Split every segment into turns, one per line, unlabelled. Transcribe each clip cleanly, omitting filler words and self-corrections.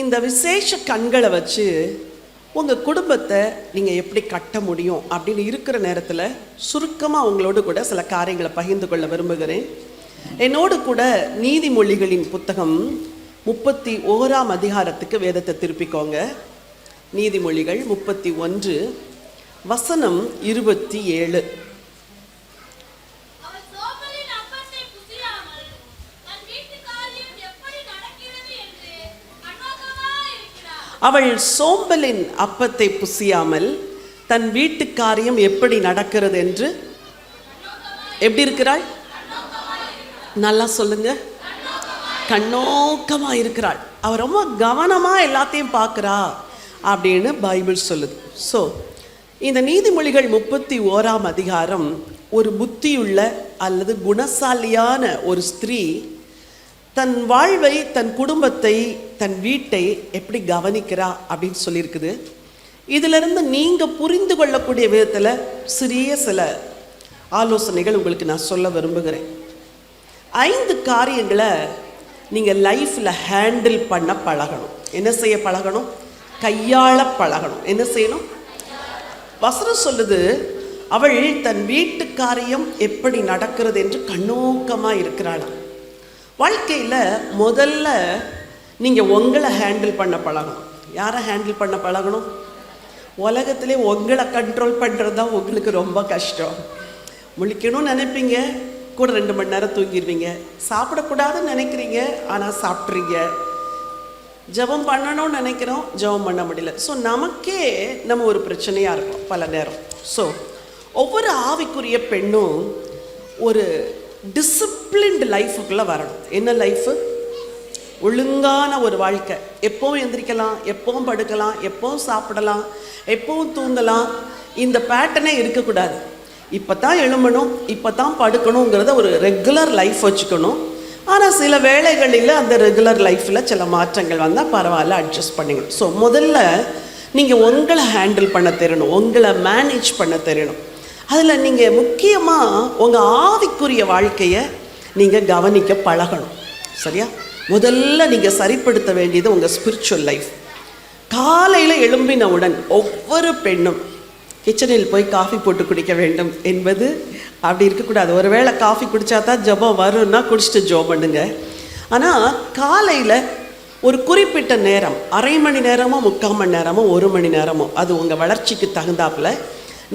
இந்த விசேஷ கண்களை வச்சு உங்கள் குடும்பத்தை நீங்கள் எப்படி கட்ட முடியும் அப்படின்னு இருக்கிற நேரத்தில் சுருக்கமாக உங்களோடு கூட சில காரியங்களை பகிர்ந்து கொள்ள விரும்புகிறேன். என்னோடு கூட நீதிமொழிகளின் புத்தகம் 31ஆம் அதிகாரத்துக்கு வேதத்தை திருப்பிக்கோங்க. நீதிமொழிகள் 31 வசனம் 27. அவள் சோம்பலின் அப்பத்தை புசியாமல் தன் வீட்டு காரியம் எப்படி நடக்கிறது என்று எப்படி இருக்கிறாள்? நல்லா சொல்லுங்க. கண்ணோக்கமா இருக்கிறாள். அவ ரொம்ப கவனமா எல்லாத்தையும் பார்க்கிறா அப்படின்னு பைபிள் சொல்லுது. ஸோ இந்த நீதிமொழிகள் 31ஆம் அதிகாரம் ஒரு புத்தியுள்ள அல்லது குணசாலியான ஒரு ஸ்திரீ தன் வாழ்வை, தன் குடும்பத்தை, தன் வீட்டை எப்படி கவனிக்கிறா அப்படின்னு சொல்லியிருக்குது. இதிலிருந்து நீங்கள் புரிந்து கொள்ளக்கூடிய விதத்தில் சில ஆலோசனைகள் உங்களுக்கு நான் சொல்ல விரும்புகிறேன். 5 காரியங்களை நீங்கள் லைஃப்பில் ஹேண்டில் பண்ண பழகணும். என்ன செய்ய பழகணும்? கையாள பழகணும். என்ன செய்யணும்? வசனம் சொல்லுது, அவள் தன் வீட்டு காரியம் எப்படி நடக்கிறது என்று கண்ணோக்கமாக இருக்கிறாளாம். வாழ்க்கையில் முதல்ல நீங்கள் உங்களை ஹேண்டில் பண்ண பழகணும். யாரை ஹேண்டில் பண்ண பழகணும்? உலகத்திலே உங்களை கண்ட்ரோல் பண்ணுறது தான் உங்களுக்கு ரொம்ப கஷ்டம். முழிக்கணும்னு நினைப்பீங்க, கூட 2 மணி நேரம் தூங்கிடுவீங்க. சாப்பிடக்கூடாதுன்னு நினைக்கிறீங்க, ஆனால் சாப்பிட்றீங்க. ஜெபம் பண்ணணும்னு நினைக்கிறோம், ஜெபம் பண்ண முடியல. ஸோ நமக்கே நம்ம ஒரு பிரச்சனையாக இருக்கும் பல நேரம். ஸோ ஒவ்வொரு ஆவிக்குரிய பெண்ணும் ஒரு டிசிப்ளின்டு லைஃபுக்குள்ளே வரணும். என்ன லைஃபு? ஒழுங்கான ஒரு வாழ்க்கை. எப்போவும் எந்திரிக்கலாம், எப்போவும் படுக்கலாம், எப்போவும் சாப்பிடலாம், எப்போவும் தூங்கலாம். இந்த பேட்டர்னே இருக்கக்கூடாது. இப்போ தான் எழும்பணும், இப்போ தான் படுக்கணுங்கிறத ஒரு ரெகுலர் லைஃப் வச்சுக்கணும். ஆனால் சில வேளைகளில் அந்த ரெகுலர் லைஃப்பில் சில மாற்றங்கள் வந்தால் பரவாயில்ல, அட்ஜஸ்ட் பண்ணிக்கணும். ஸோ முதல்ல நீங்கள் உங்களை ஹேண்டில் பண்ண தெரியணும், உங்களை மேனேஜ் பண்ண தெரியணும். அதில் நீங்கள் முக்கியமாக உங்கள் ஆவிக்குரிய வாழ்க்கையை நீங்கள் கவனிக்க பழகணும். சரியா? முதல்ல நீங்கள் சரிப்படுத்த வேண்டியது உங்கள் ஸ்பிரிச்சுவல் லைஃப். காலையில் எழும்பினவுடன் ஒவ்வொரு பெண்ணும் கிச்சனில் போய் காஃபி போட்டு குடிக்க வேண்டும் என்பது அப்படி இருக்கக்கூடாது. ஒருவேளை காஃபி குடித்தா தான் ஜெபம் வரும்னா குடிச்சிட்டு ஜெபம் பண்ணுங்க. ஆனால் காலையில் ஒரு குறிப்பிட்ட நேரம், அரை மணி நேரமோ 3/4 மணி நேரமோ 1 மணி நேரமோ, அது உங்கள் வளர்ச்சிக்கு தகுந்தாப்பில்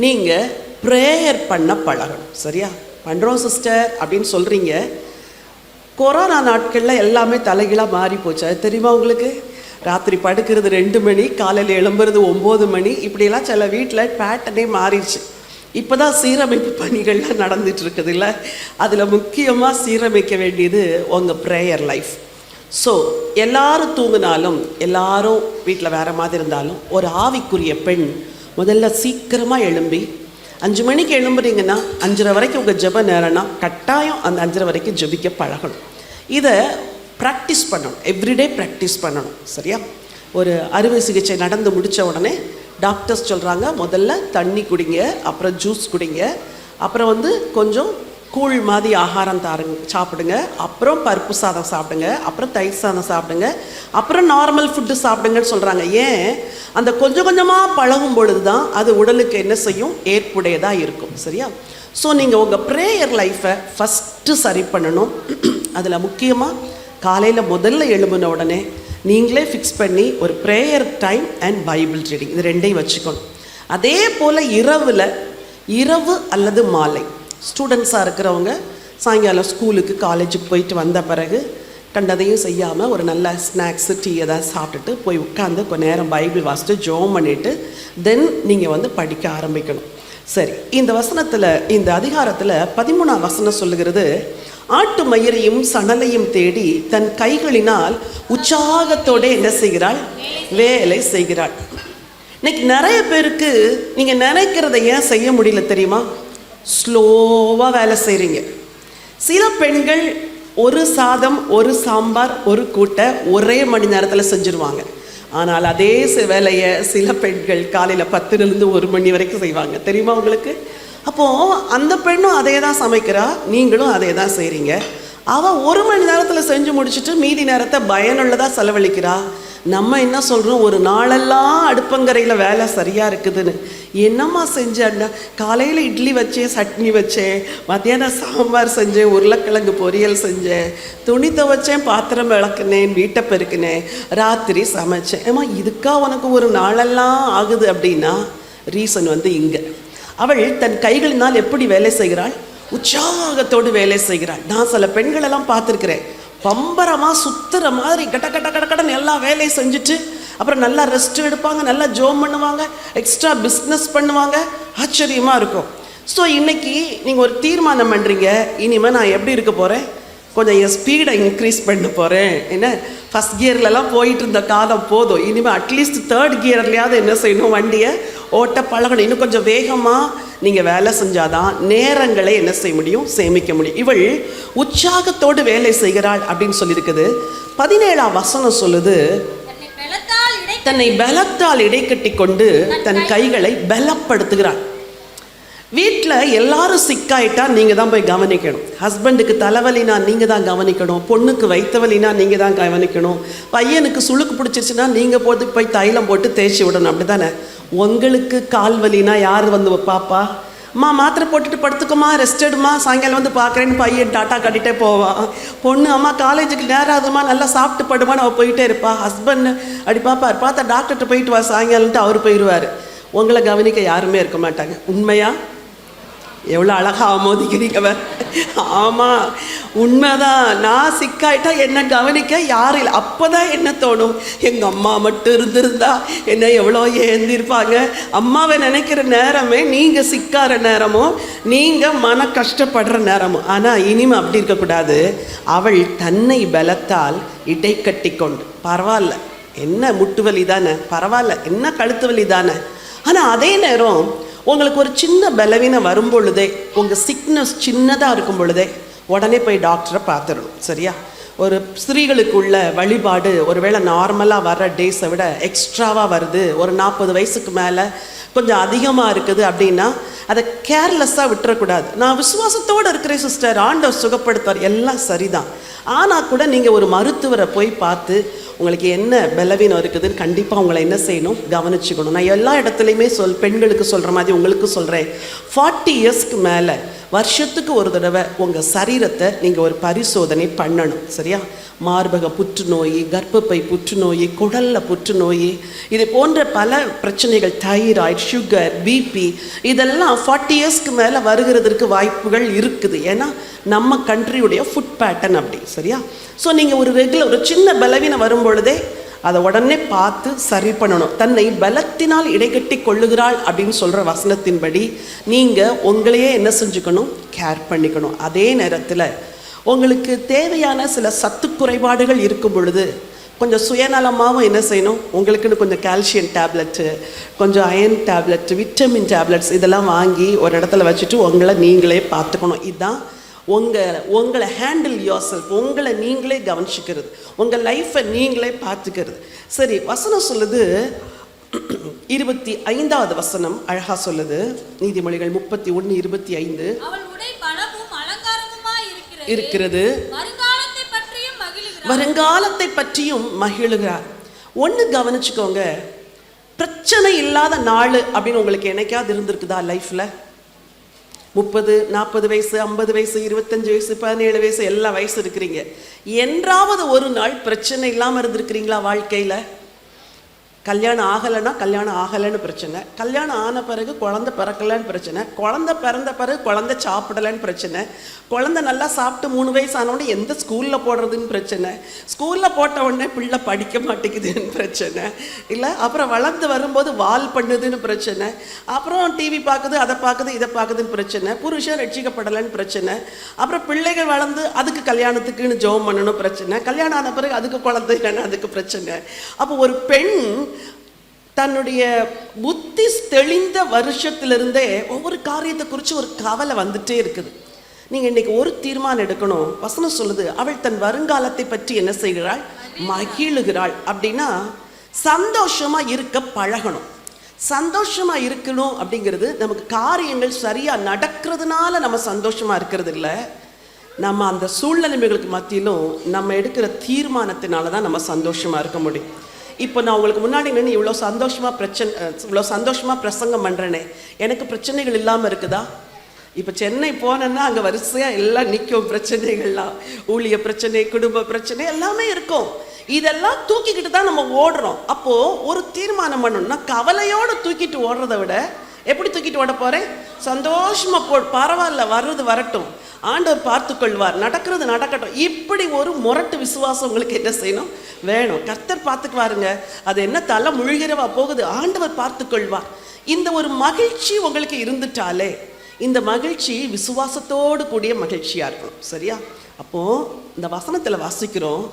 நீங்கள் ப்ரேயர் பண்ண பழகணும். சரியா? பண்ணுறோம் சிஸ்டர் அப்படின்னு சொல்கிறீங்க. கொரோனா நாட்களில் எல்லாமே தலைகீழாக மாறி போச்சு. அது தெரியுமா உங்களுக்கு? ராத்திரி படுக்கிறது 2 மணி, காலையில் எழும்புறது 9 மணி, இப்படியெல்லாம் சில வீட்டில் பேட்டர்னே மாறிடுச்சு. இப்போ தான் சீரமைப்பு பணிகள்லாம் நடந்துட்டு இருக்குது இல்லை? அதில் முக்கியமாக சீரமைக்க வேண்டியது உங்கள் ப்ரேயர் லைஃப். ஸோ எல்லாரும் தூங்கினாலும், எல்லாரும் வீட்டில் வேறு மாதிரி இருந்தாலும், ஒரு ஆவிக்குரிய பெண் முதல்ல சீக்கிரமாக எழும்பி 5 மணிக்கு எழும்புறீங்கன்னா 5:30 வரைக்கும் உங்கள் ஜெப நேரம்னா கட்டாயம் அந்த 5:30 வரைக்கும் ஜெபிக்க பழகணும். இதை ப்ராக்டிஸ் பண்ணணும், எவ்ரிடே ப்ராக்டிஸ் பண்ணணும். சரியா? ஒரு அறுவை சிகிச்சை நடந்து முடித்த உடனே டாக்டர்ஸ் சொல்கிறாங்க, முதல்ல தண்ணி குடிங்க, அப்புறம் ஜூஸ் குடிங்க, அப்புறம் கொஞ்சம் கூழ் மாதிரி ஆகாரம் சாப்பிடுங்க, அப்புறம் பருப்பு சாதம் சாப்பிடுங்க, அப்புறம் தயிர் சாதம் சாப்பிடுங்க, அப்புறம் நார்மல் ஃபுட்டு சாப்பிடுங்கன்னு சொல்கிறாங்க. ஏன்? அந்த கொஞ்சம் கொஞ்சமாக பழகும் பொழுது தான் அது உடலுக்கு என்ன செய்யும்? ஏற்புடையதாக இருக்கும். சரியா? ஸோ நீங்கள் உங்கள் ப்ரேயர் லைஃப்பை ஃபஸ்ட்டு சரி பண்ணணும். அதில் முக்கியமாக காலையில் முதல்ல எழும்பின உடனே நீங்களே ஃபிக்ஸ் பண்ணி ஒரு prayer time and Bible reading, இது 2ஐயும் வச்சுக்கணும். அதே போல் இரவு அல்லது மாலை ஸ்டூடெண்ட்ஸாக இருக்கிறவங்க சாயங்காலம் ஸ்கூலுக்கு காலேஜுக்கு போயிட்டு வந்த பிறகு கண்டதையும் செய்யாமல் ஒரு நல்ல ஸ்நாக்ஸு, டீ எதாவது சாப்பிட்டுட்டு போய் உட்காந்து கொஞ்ச நேரம் பைபிள் வாசிட்டு ஜெபம் பண்ணிவிட்டு தென் நீங்கள் படிக்க ஆரம்பிக்கணும். சரி, இந்த வசனத்தில், இந்த அதிகாரத்தில் 13ஆம் வசனம் சொல்லுகிறது, ஆட்டு மயிரையும் சணலையும் தேடி தன் கைகளினால் உற்சாகத்தோடு என்ன செய்கிறாள்? வேலை செய்கிறாள். இன்னைக்கு நிறைய பேருக்கு நீங்கள் நினைக்கிறத ஏன் செய்ய முடியல தெரியுமா? ஸ்லோவாக வேலை செய்கிறீங்க. சில பெண்கள் ஒரு சாதம், ஒரு சாம்பார், ஒரு கூட்டை ஒரே மணி நேரத்தில் செஞ்சுருவாங்க. ஆனால் அதே வேலையை சில பெண்கள் காலையில் 10லேருந்து 1 மணி வரைக்கும் செய்வாங்க. தெரியுமா உங்களுக்கு? அப்போது அந்த பெண்ணும் அதே தான் சமைக்கிறா, நீங்களும் அதே தான் செய்கிறீங்க. அவள் 1 மணி நேரத்தில் செஞ்சு முடிச்சுட்டு மீதி நேரத்தை பயனுள்ளதாக செலவழிக்கிறா. நம்ம என்ன சொல்கிறோம், ஒரு நாளெல்லாம் அடுப்பங்கரையில் வேலை சரியாக இருக்குதுன்னு. என்னம்மா செஞ்சேன்னா, காலையில் இட்லி வச்சேன், சட்னி வச்சேன், மத்தியானம் சாம்பார் செஞ்சேன், உருளைக்கிழங்கு பொரியல் செஞ்சேன், துணி துவைச்சேன், பாத்திரம் விளக்குனேன், வீட்டை பெருக்கினேன், ராத்திரி சமைச்சேன். ஏம்மா இதுக்கா உனக்கு ஒரு நாளெல்லாம் ஆகுது அப்படின்னா ரீசன் இங்கே. அவள் தன் கைகளினால் எப்படி வேலை செய்கிறாள்? உற்சாகத்தோடு வேலை செய்கிறாள். நான் சில பெண்களெல்லாம் பார்த்துருக்கிறேன், பம்பரமாக சுற்றுற மாதிரி கட்ட கட்ட கடன்னு எல்லா வேலையும் செஞ்சுட்டு அப்புறம் நல்லா ரெஸ்ட் எடுப்பாங்க, நல்லா ஜோம் பண்ணுவாங்க, எக்ஸ்ட்ரா பிஸ்னஸ் பண்ணுவாங்க. ஆச்சரியமாக இருக்கும். ஸோ இன்றைக்கி நீங்கள் ஒரு தீர்மானம் பண்ணுறீங்க, இனிமேல் நான் எப்படி இருக்க போகிறேன், கொஞ்சம் என் ஸ்பீடை இன்க்ரீஸ் பண்ண போகிறேன். என்ன ஃபஸ்ட் கியர்லலாம் போயிட்டு இருந்த காலம் போதும், இனிமேல் அட்லீஸ்ட் தேர்ட் கியர்லையாவது என்ன செய்யணும், வண்டியை ஓட்ட பழகணும். இன்னும் கொஞ்சம் வேகமாக நீங்கள் வேலை செஞ்சாதான் நேரங்களை என்ன செய்ய முடியும், சேமிக்க முடியும். இவள் உற்சாகத்தோடு வேலை செய்கிறாள் அப்படின்னு சொல்லியிருக்குது. 17ஆம் வசனம் சொல்லுது, தன்னை பலத்தால் இடைக்கட்டி கொண்டு தன் கைகளை பலப்படுத்துகிறாள். வீட்டில் எல்லாரும் சிக்காயிட்டா நீங்கள் தான் போய் கவனிக்கணும். ஹஸ்பண்டுக்கு தலைவலினா நீங்கள் தான் கவனிக்கணும், பொண்ணுக்கு வைத்தவலினா நீங்கள் தான் கவனிக்கணும், பையனுக்கு சுளுக்கு பிடிச்சிருச்சுன்னா நீங்கள் போய் தைலம் போட்டு தேய்ச்சி விடணும். அப்படி தானே? உங்களுக்கு கால் வலினா யார் பாப்பா? அம்மா மாத்திரை போட்டுட்டு படுத்துக்குமா, ரெஸ்ட் எடுமா, சாயங்காலம் பார்க்குறேன்னு பையன் டாட்டா கட்டிகிட்டே போவான். பொண்ணு அம்மா காலேஜுக்கு நேரம் ஆகுதுமா, நல்லா சாப்பிட்டு படுமான்னு அவள் போயிட்டே இருப்பா. ஹஸ்பண்ட் அப்படி பார்ப்பார், பார்த்தா டாக்டர்கிட்ட போயிட்டு வா சாயங்காலம்ட்டு அவர் போயிடுவார். உங்களை கவனிக்க யாருமே இருக்க மாட்டாங்க. உண்மையா? எவ்வளோ அழகாக ஆமோதிக்கிறீங்க. ஆமாம், உண்மைதான். நான் சிக்காயிட்டா என்னை கவனிக்க யாரும் இல்லை. அப்போ தான் என்ன தோணும், எங்கள் அம்மா மட்டும் இருந்திருந்தா என்ன எவ்வளோ ஏந்திருப்பாங்க. அம்மாவை நினைக்கிற நேரமே நீங்கள் சிக்கார நேரமும் நீங்கள் மன கஷ்டப்படுற நேரமும். ஆனால் இனிமே அப்படி இருக்கக்கூடாது. அவள் தன்னை பலத்தால் இடை கட்டி கொண்டு, பரவாயில்ல என்ன முட்டு வலி தானே, பரவாயில்ல என்ன கழுத்து வலி தானே. ஆனால் அதே நேரம் உங்களுக்கு ஒரு சின்ன பலவீனம் வரும் பொழுதே, உங்கள் சிக்னஸ் சின்னதாக இருக்கும் பொழுதே உடனே போய் டாக்டரை பார்த்துடணும். சரியா? ஒரு ஸ்திரீகளுக்குள்ள வழிபாடு ஒருவேளை நார்மலாக வர்ற டேஸை விட எக்ஸ்ட்ராவாக வருது, ஒரு 40 வயசுக்கு மேலே கொஞ்சம் அதிகமாக இருக்குது அப்படின்னா அதை கேர்லெஸ்ஸாக விட்டுறக்கூடாது. நான் விசுவாசத்தோடு இருக்கிறேன் சிஸ்டர், ஆண்டவர் சுகப்படுத்துவார், எல்லாம் சரிதான். ஆனால் கூட நீங்கள் ஒரு மருத்துவரை போய் பார்த்து உங்களுக்கு என்ன பலவீனம் இருக்குதுன்னு கண்டிப்பாக உங்களை என்ன செய்யணும், கவனிச்சுக்கணும். நான் எல்லா இடத்துலையுமே பெண்களுக்கு சொல்கிற மாதிரி உங்களுக்கு சொல்கிறேன், 40 இயர்ஸ்க்கு மேலே வருஷத்துக்கு ஒரு தடவை உங்கள் சரீரத்தை நீங்கள் ஒரு பரிசோதனை பண்ணணும். சரியா? மார்பக புற்றுநோய், கர்ப்பப்பை புற்றுநோய், குடலில் புற்றுநோய், இது போன்ற பல பிரச்சனைகள், தைராய்டு, சுகர், பிபி, இதெல்லாம் 40 இயர்ஸ்க்கு மேலே வருகிறதுக்கு வாய்ப்புகள் இருக்குது. ஏன்னா நம்ம கண்ட்ரியுடைய ஃபுட் பேட்டர்ன் அப்படி. சரியா? ஸோ நீங்கள் ஒரு சின்ன பலவீனம் வரும் பொழுதே அதை உடனே பார்த்து சரி பண்ணணும். தன்னை பலத்தினால் இடைக்கட்டி கொள்ளுகிறாள் அப்படின்னு சொல்கிற வசனத்தின்படி நீங்கள் உங்களையே என்ன செஞ்சுக்கணும், கேர் பண்ணிக்கணும். அதே நேரத்தில் உங்களுக்கு தேவையான சில சத்து குறைபாடுகள் இருக்கும் பொழுது கொஞ்சம் சுயநலமாகவும் என்ன செய்யணும், உங்களுக்குன்னு கொஞ்சம் கால்சியம் டேப்லெட்டு, கொஞ்சம் அயன் டேப்லெட்டு, விட்டமின் டேப்லெட்ஸ் இதெல்லாம் வாங்கி ஒரு இடத்துல வச்சுட்டு உங்களை நீங்களே பார்த்துக்கணும். இதுதான் உங்களை ஹேண்டில் யோர் செல்ஃப், உங்களை நீங்களே கவனிச்சுக்கிறது, உங்கள் லைஃப்பை நீங்களே பார்த்துக்கிறது. சரி, வசனம் சொல்லுது, 25வது வசனம் அழகா சொல்லுது. நீதிமொழிகள் 31:25, இருக்கிறது, வருங்காலத்தை பற்றியும் மகிழுகிறார். ஒன்று கவனிச்சுக்கோங்க, பிரச்சனை இல்லாத நாள் அப்படின்னு உங்களுக்கு என்னைக்காவது இருந்திருக்குதா லைஃப்ல? 30, 40 வயசு, 50 வயசு, 25 வயசு, 17 வயசு, எல்லா வயசு இருக்கிறீங்க. என்றாவது ஒரு நாள் பிரச்சனை இல்லாமல் இருந்திருக்கிறீங்களா வாழ்க்கையில்? கல்யாணம் ஆகலைன்னு பிரச்சனை, கல்யாணம் ஆன பிறகு குழந்தை பிறக்கலன்னு பிரச்சனை, குழந்தை பிறந்த பிறகு குழந்தை சாப்பிடலன்னு பிரச்சனை, குழந்தை நல்லா சாப்பிட்டு 3 வயசு ஆனவுடனே எந்த ஸ்கூலில் போடுறதுன்னு பிரச்சனை, ஸ்கூலில் போட்ட உடனே பிள்ளை படிக்க மாட்டேங்குதுன்னு பிரச்சனை, இல்லை அப்புறம் வளர்ந்து வரும்போது வால் பண்ணுதுன்னு பிரச்சனை, அப்புறம் டிவி பார்க்குது, அதை பார்க்குது, இதை பார்க்குதுன்னு பிரச்சனை, புருஷன் ரட்சிக்கப்படலைன்னு பிரச்சனை, அப்புறம் பிள்ளைகள் வளர்ந்து அதுக்கு கல்யாணத்துக்குன்னு ஜெபம் பண்ணணும் பிரச்சனை, கல்யாணம் ஆன பிறகு அதுக்கு குழந்தை இல்லைன்னு அதுக்கு பிரச்சனை. அப்போ ஒரு பெண் தன்னுடைய புத்தி தெளிந்த வருஷத்திலிருந்தே ஒவ்வொரு காரியத்தை குறித்து ஒரு கவலை வந்துட்டே இருக்குது. நீங்கள் இன்னைக்கு ஒரு தீர்மானம் எடுக்கணும். வசனம் சொல்லுது, அவள் தன் வருங்காலத்தை பற்றி என்ன செய்கிறாள், மகிழுகிறாள். அப்படின்னா சந்தோஷமாக இருக்க பழகணும். சந்தோஷமாக இருக்கணும் அப்படிங்கிறது நமக்கு காரியங்கள் சரியாக நடக்கிறதுனால நம்ம சந்தோஷமாக இருக்கிறது இல்லை, நம்ம அந்த சூழ்நிலைமைகளுக்கு மத்தியிலும் நம்ம எடுக்கிற தீர்மானத்தினால தான் நம்ம சந்தோஷமாக இருக்க முடியும். இப்போ நான் உங்களுக்கு முன்னாடி நின்று இவ்வளோ சந்தோஷமாக பிரசங்கம் பண்ணுறேனே, எனக்கு பிரச்சனைகள் இல்லாமல் இருக்குதா? இப்போ சென்னை போனேன்னா அங்கே வரிசையாக எல்லாம் நிற்கும் பிரச்சனைகள்லாம், ஊழிய பிரச்சனை, குடும்ப பிரச்சனை எல்லாமே இருக்கும். இதெல்லாம் தூக்கிக்கிட்டு தான் நம்ம ஓடுறோம். அப்போது ஒரு தீர்மானம் பண்ணணும்னா, கவலையோடு தூக்கிட்டு ஓடுறத விட எப்படி தூக்கிட்டு ஓட போகிறேன்? சந்தோஷமாக பரவாயில்ல, வர்றது வரட்டும், ஆண்டவர் பார்த்து கொள்வார், நடக்கிறது நடக்கட்டும். இப்படி ஒரு முரட்டு விசுவாசம் உங்களுக்கு என்ன செய்யணும்? வேணும். கர்த்தர் பார்த்துக்குவாருங்க, அது என்ன தலை முழுகிறவா போகுது, ஆண்டவர் பார்த்து கொள்வார். இந்த ஒரு மகிழ்ச்சி உங்களுக்கு இருந்துட்டாலே, இந்த மகிழ்ச்சி விசுவாசத்தோடு கூடிய மகிழ்ச்சியாக இருக்கணும். சரியா? அப்போது இந்த வசனத்தில் வாசிக்கிறோம்,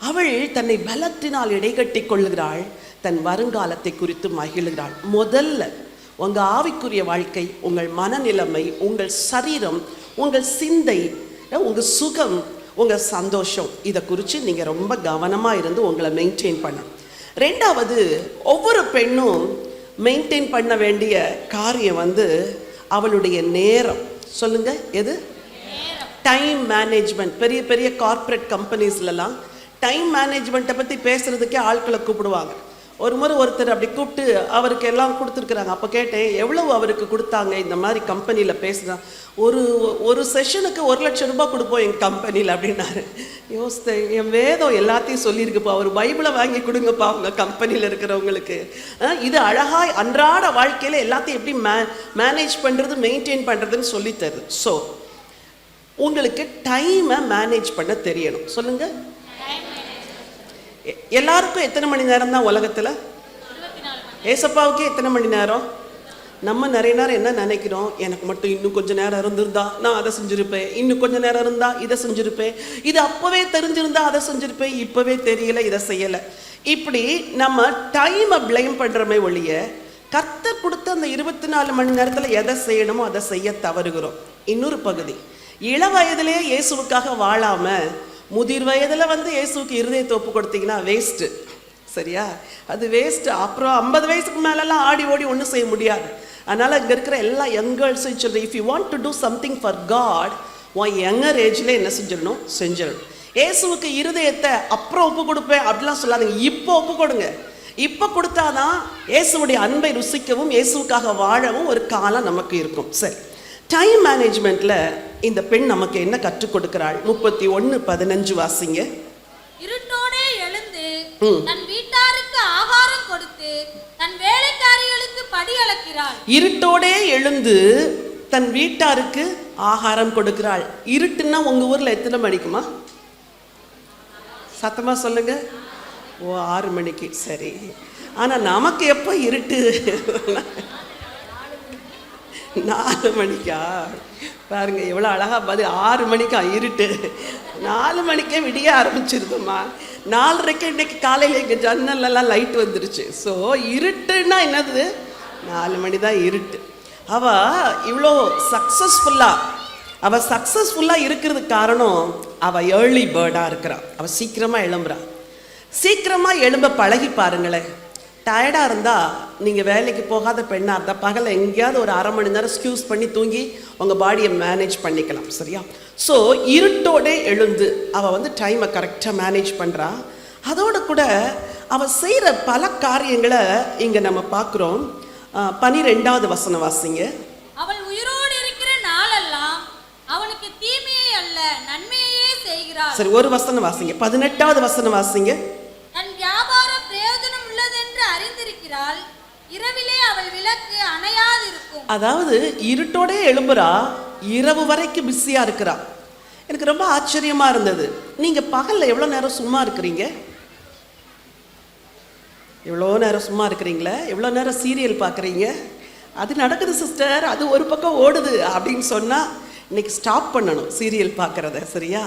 அவள் தன்னை பலத்தினால் இடைகட்டி கொள்ளுகிறாள், தன் வருங்காலத்தை குறித்து மகிழுகிறாள். முதல்ல உங்கள் ஆவிக்குரிய வாழ்க்கை, உங்கள் மனநிலைமை, உங்கள் சரீரம், உங்கள் சிந்தை, உங்கள் சுகம், உங்கள் சந்தோஷம், இதை குறித்து நீங்கள் ரொம்ப கவனமாக இருந்து உங்களை மெயின்டைன் பண்ணணும். ரெண்டாவது, ஒவ்வொரு பெண்ணும் மெயின்டைன் பண்ண வேண்டிய காரியம் அவளுடைய நேரம். சொல்லுங்க, எது? Time management. பெரிய பெரிய கார்ப்பரேட் கம்பெனிஸ்லாம் டைம் மேனேஜ்மெண்ட்டை பற்றி பேசுகிறதுக்கே ஆட்களை கூப்பிடுவாங்க. ஒரு முறை ஒருத்தர் அப்படி கூப்பிட்டு அவருக்கு எல்லாம் கொடுத்துருக்குறாங்க. அப்போ கேட்டேன், எவ்வளவு அவருக்கு கொடுத்தாங்க இந்த மாதிரி கம்பெனியில் பேசுகிறான்? ஒரு செஷனுக்கு 1 லட்சம் ரூபாய் கொடுப்போம் எங்கள் கம்பெனியில் அப்படின்னாரு. யோசித்தேன், என் வேதம் எல்லாத்தையும் சொல்லியிருக்குப்பா, ஒரு பைபிளை வாங்கி கொடுங்கப்பா அவங்க கம்பெனியில் இருக்கிறவங்களுக்கு. இது அழகாக அன்றாட வாழ்க்கையில் எல்லாத்தையும் எப்படி மேனேஜ் பண்ணுறது, மெயின்டைன் பண்ணுறதுன்னு சொல்லித்தருது. ஸோ உங்களுக்கு டைமை மேனேஜ் பண்ண தெரியணும். சொல்லுங்கள், எல்லாருக்கும் எத்தனை மணி நேரம் தான் உலகத்தில்? ஏசப்பாவுக்கே எத்தனை மணி நேரம்? நம்ம நிறைய நேரம் என்ன நினைக்கிறோம், எனக்கு மட்டும் இன்னும் கொஞ்சம் நேரம் இருந்திருந்தா நான் அதை செஞ்சுருப்பேன், இன்னும் கொஞ்சம் நேரம் இருந்தால் இதை செஞ்சுருப்பேன், இது அப்போவே தெரிஞ்சிருந்தா அதை செஞ்சுருப்பேன், இப்போவே தெரியலை இதை செய்யலை. இப்படி நம்ம டைமை பிளேம் பண்ணுறமே ஒழிய, கர்த்தர் கொடுத்த அந்த 24 மணி நேரத்தில் எதை செய்யணுமோ அதை செய்ய தவறுகிறோம். இன்னொரு பகுதி, இள வயதிலே இயேசுவுக்காக வாழாமல் முதிர் வயதில் இயேசுக்கு இருதயத்தை ஒப்பு கொடுத்தீங்கன்னா வேஸ்ட்டு. சரியா? அது வேஸ்ட்டு. அப்புறம் 50 வயசுக்கு மேலெல்லாம் ஆடி ஓடி ஒன்றும் செய்ய முடியாது. அதனால் இங்கே இருக்கிற எல்லா யங்கர்ஸையும் சொல்கிறேன், if you want to do something for God, உன் யங்கர் ஏஜ்ல என்ன செஞ்சிடணும்? செஞ்சிடணும். இயேசுவுக்கு இருதயத்தை அப்புறம் ஒப்பு கொடுப்பேன் அப்படிலாம் சொல்லாதீங்க, இப்போ ஒப்பு கொடுங்க. இப்போ கொடுத்தாதான் இயேசுவுடைய அன்பை ருசிக்கவும் இயேசுவுக்காக வாழவும் ஒரு காலம் நமக்கு இருக்கும். சரி, டைம் மேனேஜ்மெண்ட்ல இந்த பெண் நமக்கு என்ன கற்றுக் கொடுக்கிறாள்? 31:15 வாசிங்க.
இருட்டோடே எழுந்து தன் வீட்டாருக்கு ஆகாரம் கொடுத்து தன் வேலைக்காரிகளுக்கு படி அளக்கிறாள்.
இருட்டோடே எழுந்து தன் வீட்டாருக்கு ஆகாரம் கொடுக்கிறாள். இருட்டுன்னா உங்க ஊர்ல எத்தனை மணிக்குமா? சத்தமா சொல்லுங்க. ஓ, 6 மணிக்கு. சரி, ஆனா நமக்கு எப்போ இருட்டு? 4 மணிக்கா? பாருங்க எவ்வளோ அழகா பதில். 6 மணிக்கா இருட்டு? 4 மணிக்கே விடிய ஆரம்பிச்சிருதுமா. 4:30 இன்னைக்கு காலையில் இங்கே ஜன்னல்லாம் லைட் வந்துருச்சு. ஸோ இருட்டுன்னா என்னது? 4 மணி தான் இருட்டு. அவள் இவ்வளோ சக்ஸஸ்ஃபுல்லாக இருக்கிறதுக்கு காரணம், அவள் ஏர்லி பேர்டாக இருக்கிறாள். அவள் சீக்கிரமாக எழும்புறாள். சீக்கிரமாக எழும்ப பழகி பாருங்களேன். டயர்டாக இருந்தால், நீங்கள் வேலைக்கு போகாத பெண்ணாக இருந்தால் பகலில் எங்கேயாவது ஒரு 1/2 மணி நேரம் ஸ்க்யூஸ் பண்ணி தூங்கி உங்கள் பாடியை மேனேஜ் பண்ணிக்கலாம். சரியா? ஸோ இருட்டோடே எழுந்து அவள் டைமை கரெக்டாக மேனேஜ் பண்ணுறா. அதோடு கூட அவள் செய்கிற பல காரியங்களை இங்கே நம்ம பார்க்குறோம். 12வது வசனம் வாசிங்க.
அவள் உயிரோடு இருக்கிற நாளெல்லாம் அவளுக்கு தீமையை அல்ல நன்மையே செய்கிறாள்.
சரி, ஒரு வசனம் வாசிங்க. 18வது வசனம் வாசிங்க.
தன் வியாபார பிரயோஜனம் உள்ளதென்று அறிந்திருக்கிறாள், இரவிலே அவள் விளக்கு அணையாதிருக்கும்.
அதாவது இருட்டோடே எழும்புறா, இரவு வரைக்கும் பிஸியா இருக்கிறா. எனக்கு ரொம்ப ஆச்சரியமா இருந்தது. நீங்க பகல்ல எவ்வளவு நேரம் சும்மா இருக்கிறீங்க? எவ்வளோ நேரம் சும்மா இருக்கிறீங்களே? எவ்வளோ நேரம் சீரியல் பார்க்குறீங்க? அது நடக்குது சிஸ்டர், அது ஒரு பக்கம் ஓடுது அப்படின்னு சொன்னால் இன்னைக்கு ஸ்டாப் பண்ணணும் சீரியல் பார்க்குறத. சரியா?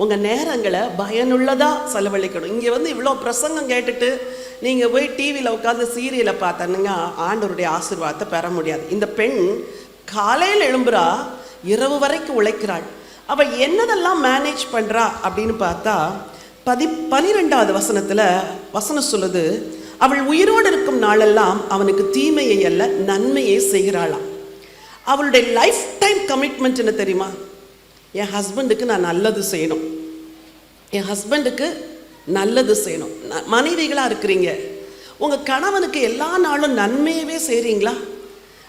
உங்கள் நேரங்களை பயனுள்ளதாக செலவழிக்கணும். இங்கே இவ்வளோ பிரசங்கம் கேட்டுட்டு நீங்கள் போய் டிவியில் உட்காந்து சீரியலை பார்த்தனுங்க ஆண்டவருடைய ஆசீர்வாதத்தை பெற முடியாது. இந்த பெண் காலையில் எழும்புறா, இரவு வரைக்கும் உழைக்கிறாள். அவள் என்னதெல்லாம் மேனேஜ் பண்ணுறா அப்படின்னு பார்த்தா 12வது வசனத்தில் வசனம் சொல்லுது, அவள் உயிரோடு இருக்கும் நாளெல்லாம் அவனுக்கு தீமையை அல்ல நன்மையை செய்கிறாளாம். அவளுடைய லைஃப் டைம் கமிட்மெண்ட் என்ன தெரியுமா? என் ஹஸ்பண்டுக்கு நான் நல்லது செய்யணும், என் ஹஸ்பண்டுக்கு நல்லது செய்யணும். மனைவிகளாக இருக்கிறீங்க, உங்கள் கணவனுக்கு எல்லா நாளும் நன்மையவே செய்கிறீங்களா?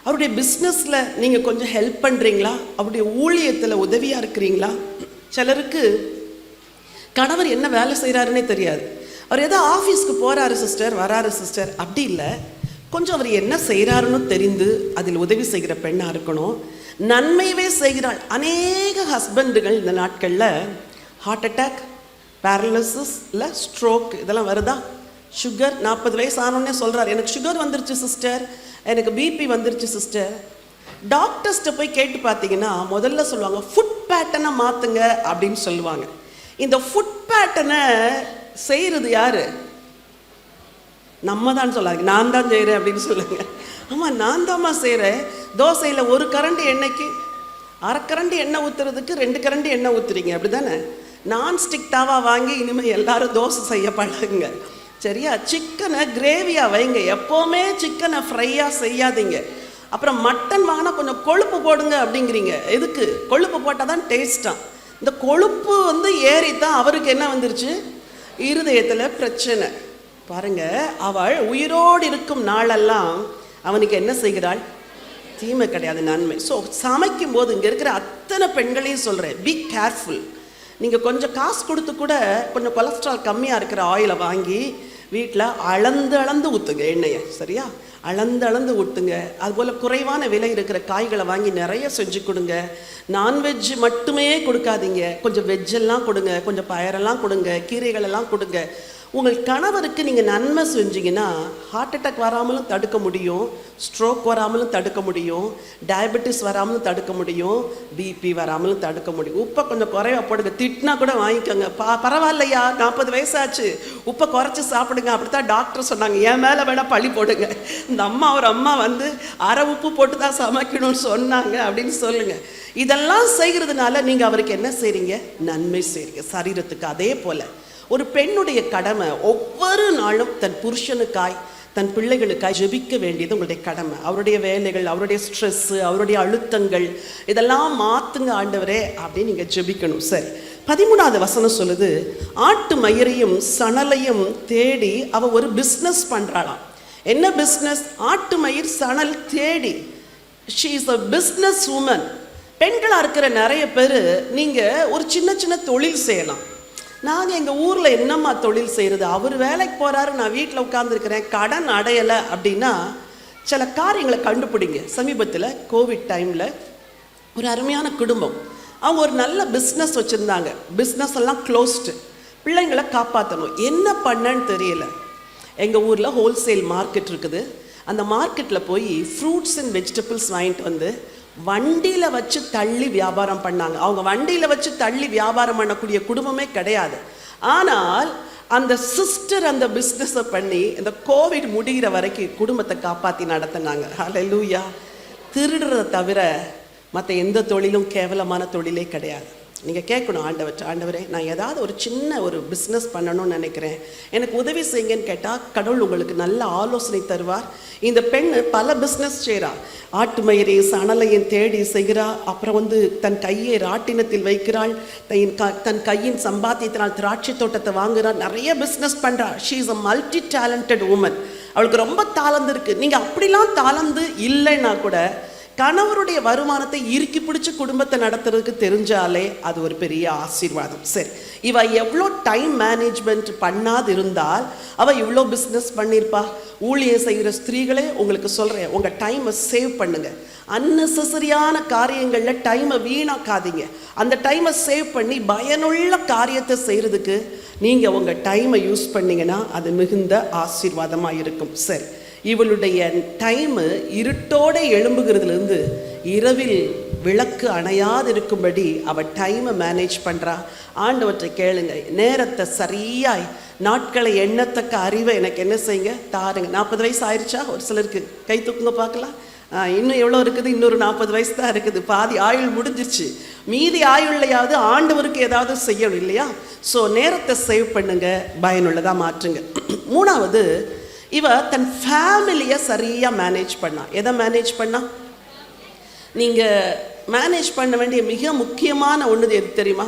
அவருடைய பிஸ்னஸில் நீங்கள் கொஞ்சம் ஹெல்ப் பண்ணுறீங்களா? அவருடைய ஊழியத்தில் உதவியாக இருக்கிறீங்களா? சிலருக்கு கணவர் என்ன வேலை செய்கிறாருன்னே தெரியாது. அவர் ஏதோ ஆஃபீஸ்க்கு போகிறாரு சிஸ்டர், வராரு சிஸ்டர், அப்படி இல்லை. கொஞ்சம் அவர் என்ன செய்கிறாருன்னு தெரிந்து அதில் உதவி செய்கிற பெண்ணாக இருக்கணும். நன்மையவே செய்கிறாள். அநேக ஹஸ்பண்டுகள் இந்த நாட்களில் ஹார்ட் அட்டாக், பேரலிசிஸ், இல்லை ஸ்ட்ரோக் இதெல்லாம் வருதா? சுகர் 40 வயசு ஆனோடனே சொல்கிறார், எனக்கு சுகர் வந்துருச்சு சிஸ்டர், எனக்கு பிபி வந்துருச்சு சிஸ்டர். டாக்டர்ஸ்கிட்ட போய் கேட்டு பார்த்தீங்கன்னா முதல்ல சொல்லுவாங்க ஃபுட் பேட்டர்னை மாற்றுங்க அப்படின்னு சொல்லுவாங்க. இந்த ஃபுட் பேட்டர்னை செய்கிறது யார்? நம்ம தான் சொல்லாங்க, நான் தான் செய்கிறேன் அப்படின்னு சொல்லுங்க. ஆமாம், நான் தான்மா செய்கிறேன். தோசையில் 1 கரண்டி எண்ணெய்க்கு 1/2 கரண்டி எண்ணெய் ஊற்றுறதுக்கு 2 கரண்டி எண்ணெய் ஊற்றுறீங்க, அப்படி தானே? நான்ஸ்டிக் தாவா வாங்கி இனிமேல் எல்லாரும் தோசை செய்ய பழகுங்க, சரியா? சிக்கனை கிரேவியாக வைங்க, எப்போவுமே சிக்கனை ஃப்ரையாக செய்யாதீங்க. அப்புறம் மட்டன் வாங்கினா கொஞ்சம் கொழுப்பு போடுங்க அப்படிங்கிறீங்க. எதுக்கு? கொழுப்பு போட்டால் தான் டேஸ்ட்டாக. இந்த கொழுப்பு ஏறித்தான் அவருக்கு என்ன வந்துருச்சு? இருதயத்தில் பிரச்சனை. பாருங்க, அவள் உயிரோடு இருக்கும் நாளெல்லாம் அவனுக்கு என்ன செய்கிறாள்? தீமை கிடையாது, நன்மை. ஸோ சமைக்கும் போது இங்கே இருக்கிற அத்தனை பெண்களையும் சொல்கிறேன், பி கேர்ஃபுல். நீங்கள் கொஞ்சம் காசு கொடுத்து கூட கொஞ்சம் கொலஸ்ட்ரால் கம்மியாக இருக்கிற ஆயிலை வாங்கி வீட்டில் அளந்து ஊற்றுங்க எண்ணெயை, சரியா? அளந்து ஊற்றுங்க. அதுபோல் குறைவான விலை இருக்கிற காய்களை வாங்கி நிறைய செஞ்சு கொடுங்க. நான்வெஜ் மட்டுமே கொடுக்காதீங்க, கொஞ்சம் வெஜ்ஜெல்லாம் கொடுங்க, கொஞ்சம் பயரெல்லாம் கொடுங்க, கீரைகளெல்லாம் கொடுங்க. உங்கள் கணவருக்கு நீங்கள் நன்மை செஞ்சீங்கன்னா ஹார்ட் அட்டாக் வராமலும் தடுக்க முடியும், ஸ்ட்ரோக் வராமலும் தடுக்க முடியும், டயபெட்டிஸ் வராமலும் தடுக்க முடியும், பிபி வராமலும் தடுக்க முடியும். உப்பை கொஞ்சம் குறைவா போடுங்க, திட்டினா கூட வாங்கிக்கோங்க. பரவாயில்லையா, 40 வயசாச்சு, உப்பை குறைச்சி சாப்பிடுங்க, அப்படித்தான் டாக்டர் சொன்னாங்க. என் மேலே வேணால் பழி போடுங்க, இந்த அம்மா ஒரு அம்மா அரை உப்பு போட்டு தான் சமைக்கணும்னு சொன்னாங்க அப்படின்னு சொல்லுங்கள். இதெல்லாம் செய்கிறதுனால நீங்கள் அவருக்கு என்ன செய்கிறீங்க? நன்மை செய்கிறீங்க சரீரத்துக்கு. அதே போல் ஒரு பெண்ணுடைய கடமை ஒவ்வொரு நாளும் தன் புருஷனுக்காய், தன் பிள்ளைகளுக்காய் ஜெபிக்க வேண்டியது உங்களுடைய கடமை. அவருடைய வேலைகள், அவருடைய ஸ்ட்ரெஸ்ஸு, அவருடைய அழுத்தங்கள் இதெல்லாம் மாற்றுங்க ஆண்டவரே அப்படின்னு நீங்கள் ஜெபிக்கணும். சரி, 13வது வசனம் சொல்லுது, ஆட்டு மயிரையும் சணலையும் தேடி அவள் ஒரு பிஸ்னஸ் பண்ணுறாளாம். என்ன பிஸ்னஸ்? ஆட்டு மயிர் சணல் தேடி. She is a business woman. பெண்களாக இருக்கிற நிறைய பேர் நீங்கள் ஒரு சின்ன தொழில் செய்யலாம். நாங்கள் எங்கள் ஊரில் என்னம்மா தொழில் செய்கிறது, அவர் வேலைக்கு போகிறாரு, நான் வீட்டில் உட்காந்துருக்கிறேன், கடன் அடையலை அப்படின்னா சில காரியங்களை கண்டுபிடிங்க. சமீபத்தில் கோவிட் டைமில் ஒரு அருமையான குடும்பம், அவங்க ஒரு நல்ல பிஸ்னஸ் வச்சுருந்தாங்க. பிஸ்னஸ் எல்லாம் க்ளோஸ்டு, பிள்ளைங்களை காப்பாற்றணும். என்ன பண்ணன்னு தெரியல. எங்கள் ஊரில் ஹோல்சேல் மார்க்கெட் இருக்குது. அந்த மார்க்கெட்டில் போய் ஃப்ரூட்ஸ் அண்ட் வெஜிடபிள்ஸ் வாங்கிட்டு வண்டியில் வச்சு தள்ளி வியாபாரம் பண்ணாங்க. அவங்க வண்டியில் வச்சு தள்ளி வியாபாரம் பண்ணக்கூடிய குடும்பமே கிடையாது. ஆனால் அந்த சிஸ்டர் அந்த பிஸ்னஸை பண்ணி இந்த கோவிட் முடிகிற வரைக்கும் குடும்பத்தை காப்பாற்றி நடத்தினாங்க. ஹல்லேலூயா. திருடுறதை தவிர மற்ற எந்த தொழிலும் கேவலமான தொழிலே கிடையாது. நீங்கள் கேட்கணும், ஆண்டவரே நான் ஏதாவது ஒரு சின்ன ஒரு பிஸ்னஸ் பண்ணணும்னு நினைக்கிறேன், எனக்கு உதவி செய்யுங்கன்னு கேட்டால் கடவுள் உங்களுக்கு நல்ல ஆலோசனை தருவார். இந்த பெண் பல பிஸ்னஸ் செய்கிறா. ஆட்டு மயிரையும் சணலையும் தேடி செய்கிறா. அப்புறம் தன் கையை ராட்டினத்தில் வைக்கிறாள். தன் கையின் சம்பாத்தியத்தினால் திராட்சை தோட்டத்தை வாங்குகிறாள். நிறைய பிஸ்னஸ் பண்ணுறா. She is a multi talented woman. அவளுக்கு ரொம்ப தாளந்து இருக்குது. நீங்கள் அப்படிலாம் தாளந்து இல்லைன்னா கூட கணவருடைய வருமானத்தை இறுக்கி பிடிச்சி குடும்பத்தை நடத்துறதுக்கு தெரிஞ்சாலே அது ஒரு பெரிய ஆசீர்வாதம். சரி, இவ எவ்வளோ டைம் மேனேஜ்மெண்ட் பண்ணாது இருந்தால் அவள் இவ்வளோ பிஸ்னஸ் பண்ணியிருப்பா. ஊழியம் செய்கிற ஸ்திரீகளே உங்களுக்கு சொல்கிறேன், உங்கள் டைமை சேவ் பண்ணுங்கள். அன்னெசரியான காரியங்களில் டைமை வீணாக்காதீங்க. அந்த டைமை சேவ் பண்ணி பயனுள்ள காரியத்தை செய்கிறதுக்கு நீங்கள் உங்கள் டைமை யூஸ் பண்ணிங்கன்னா அது மிகுந்த ஆசீர்வாதமாக இருக்கும். சரி, இவளுடைய டைமு இருட்டோடு எழும்புகிறதுலேருந்து இரவில் விளக்கு அணையாது இருக்கும்படி அவள் டைமை மேனேஜ் பண்ணுறா. ஆண்டவற்றை கேளுங்க, நேரத்தை சரியாய் நாட்களை எண்ணத்தக்க அறிவை எனக்கு என்ன செய்யுங்க தாருங்க. 40 வயசு ஆயிடுச்சா? ஒரு சிலருக்கு கை தூக்குங்க பார்க்கலாம். இன்னும் எவ்வளோ இருக்குது? இன்னொரு 40 வயசு தான் இருக்குது. பாதி ஆயுள் முடிஞ்சிருச்சு. மீதி ஆயுள்லையாவது ஆண்டவருக்கு ஏதாவது செய்யணும் இல்லையா? ஸோ நேரத்தை சேவ் பண்ணுங்க, பயனுள்ளதாக மாற்றுங்க. 3வது, இவ தன் ஃபேமிலியை சரியாக மேனேஜ் பண்ணா. எதை மேனேஜ் பண்ணா? நீங்கள் மேனேஜ் பண்ண வேண்டிய மிக முக்கியமான ஒன்று எது தெரியுமா?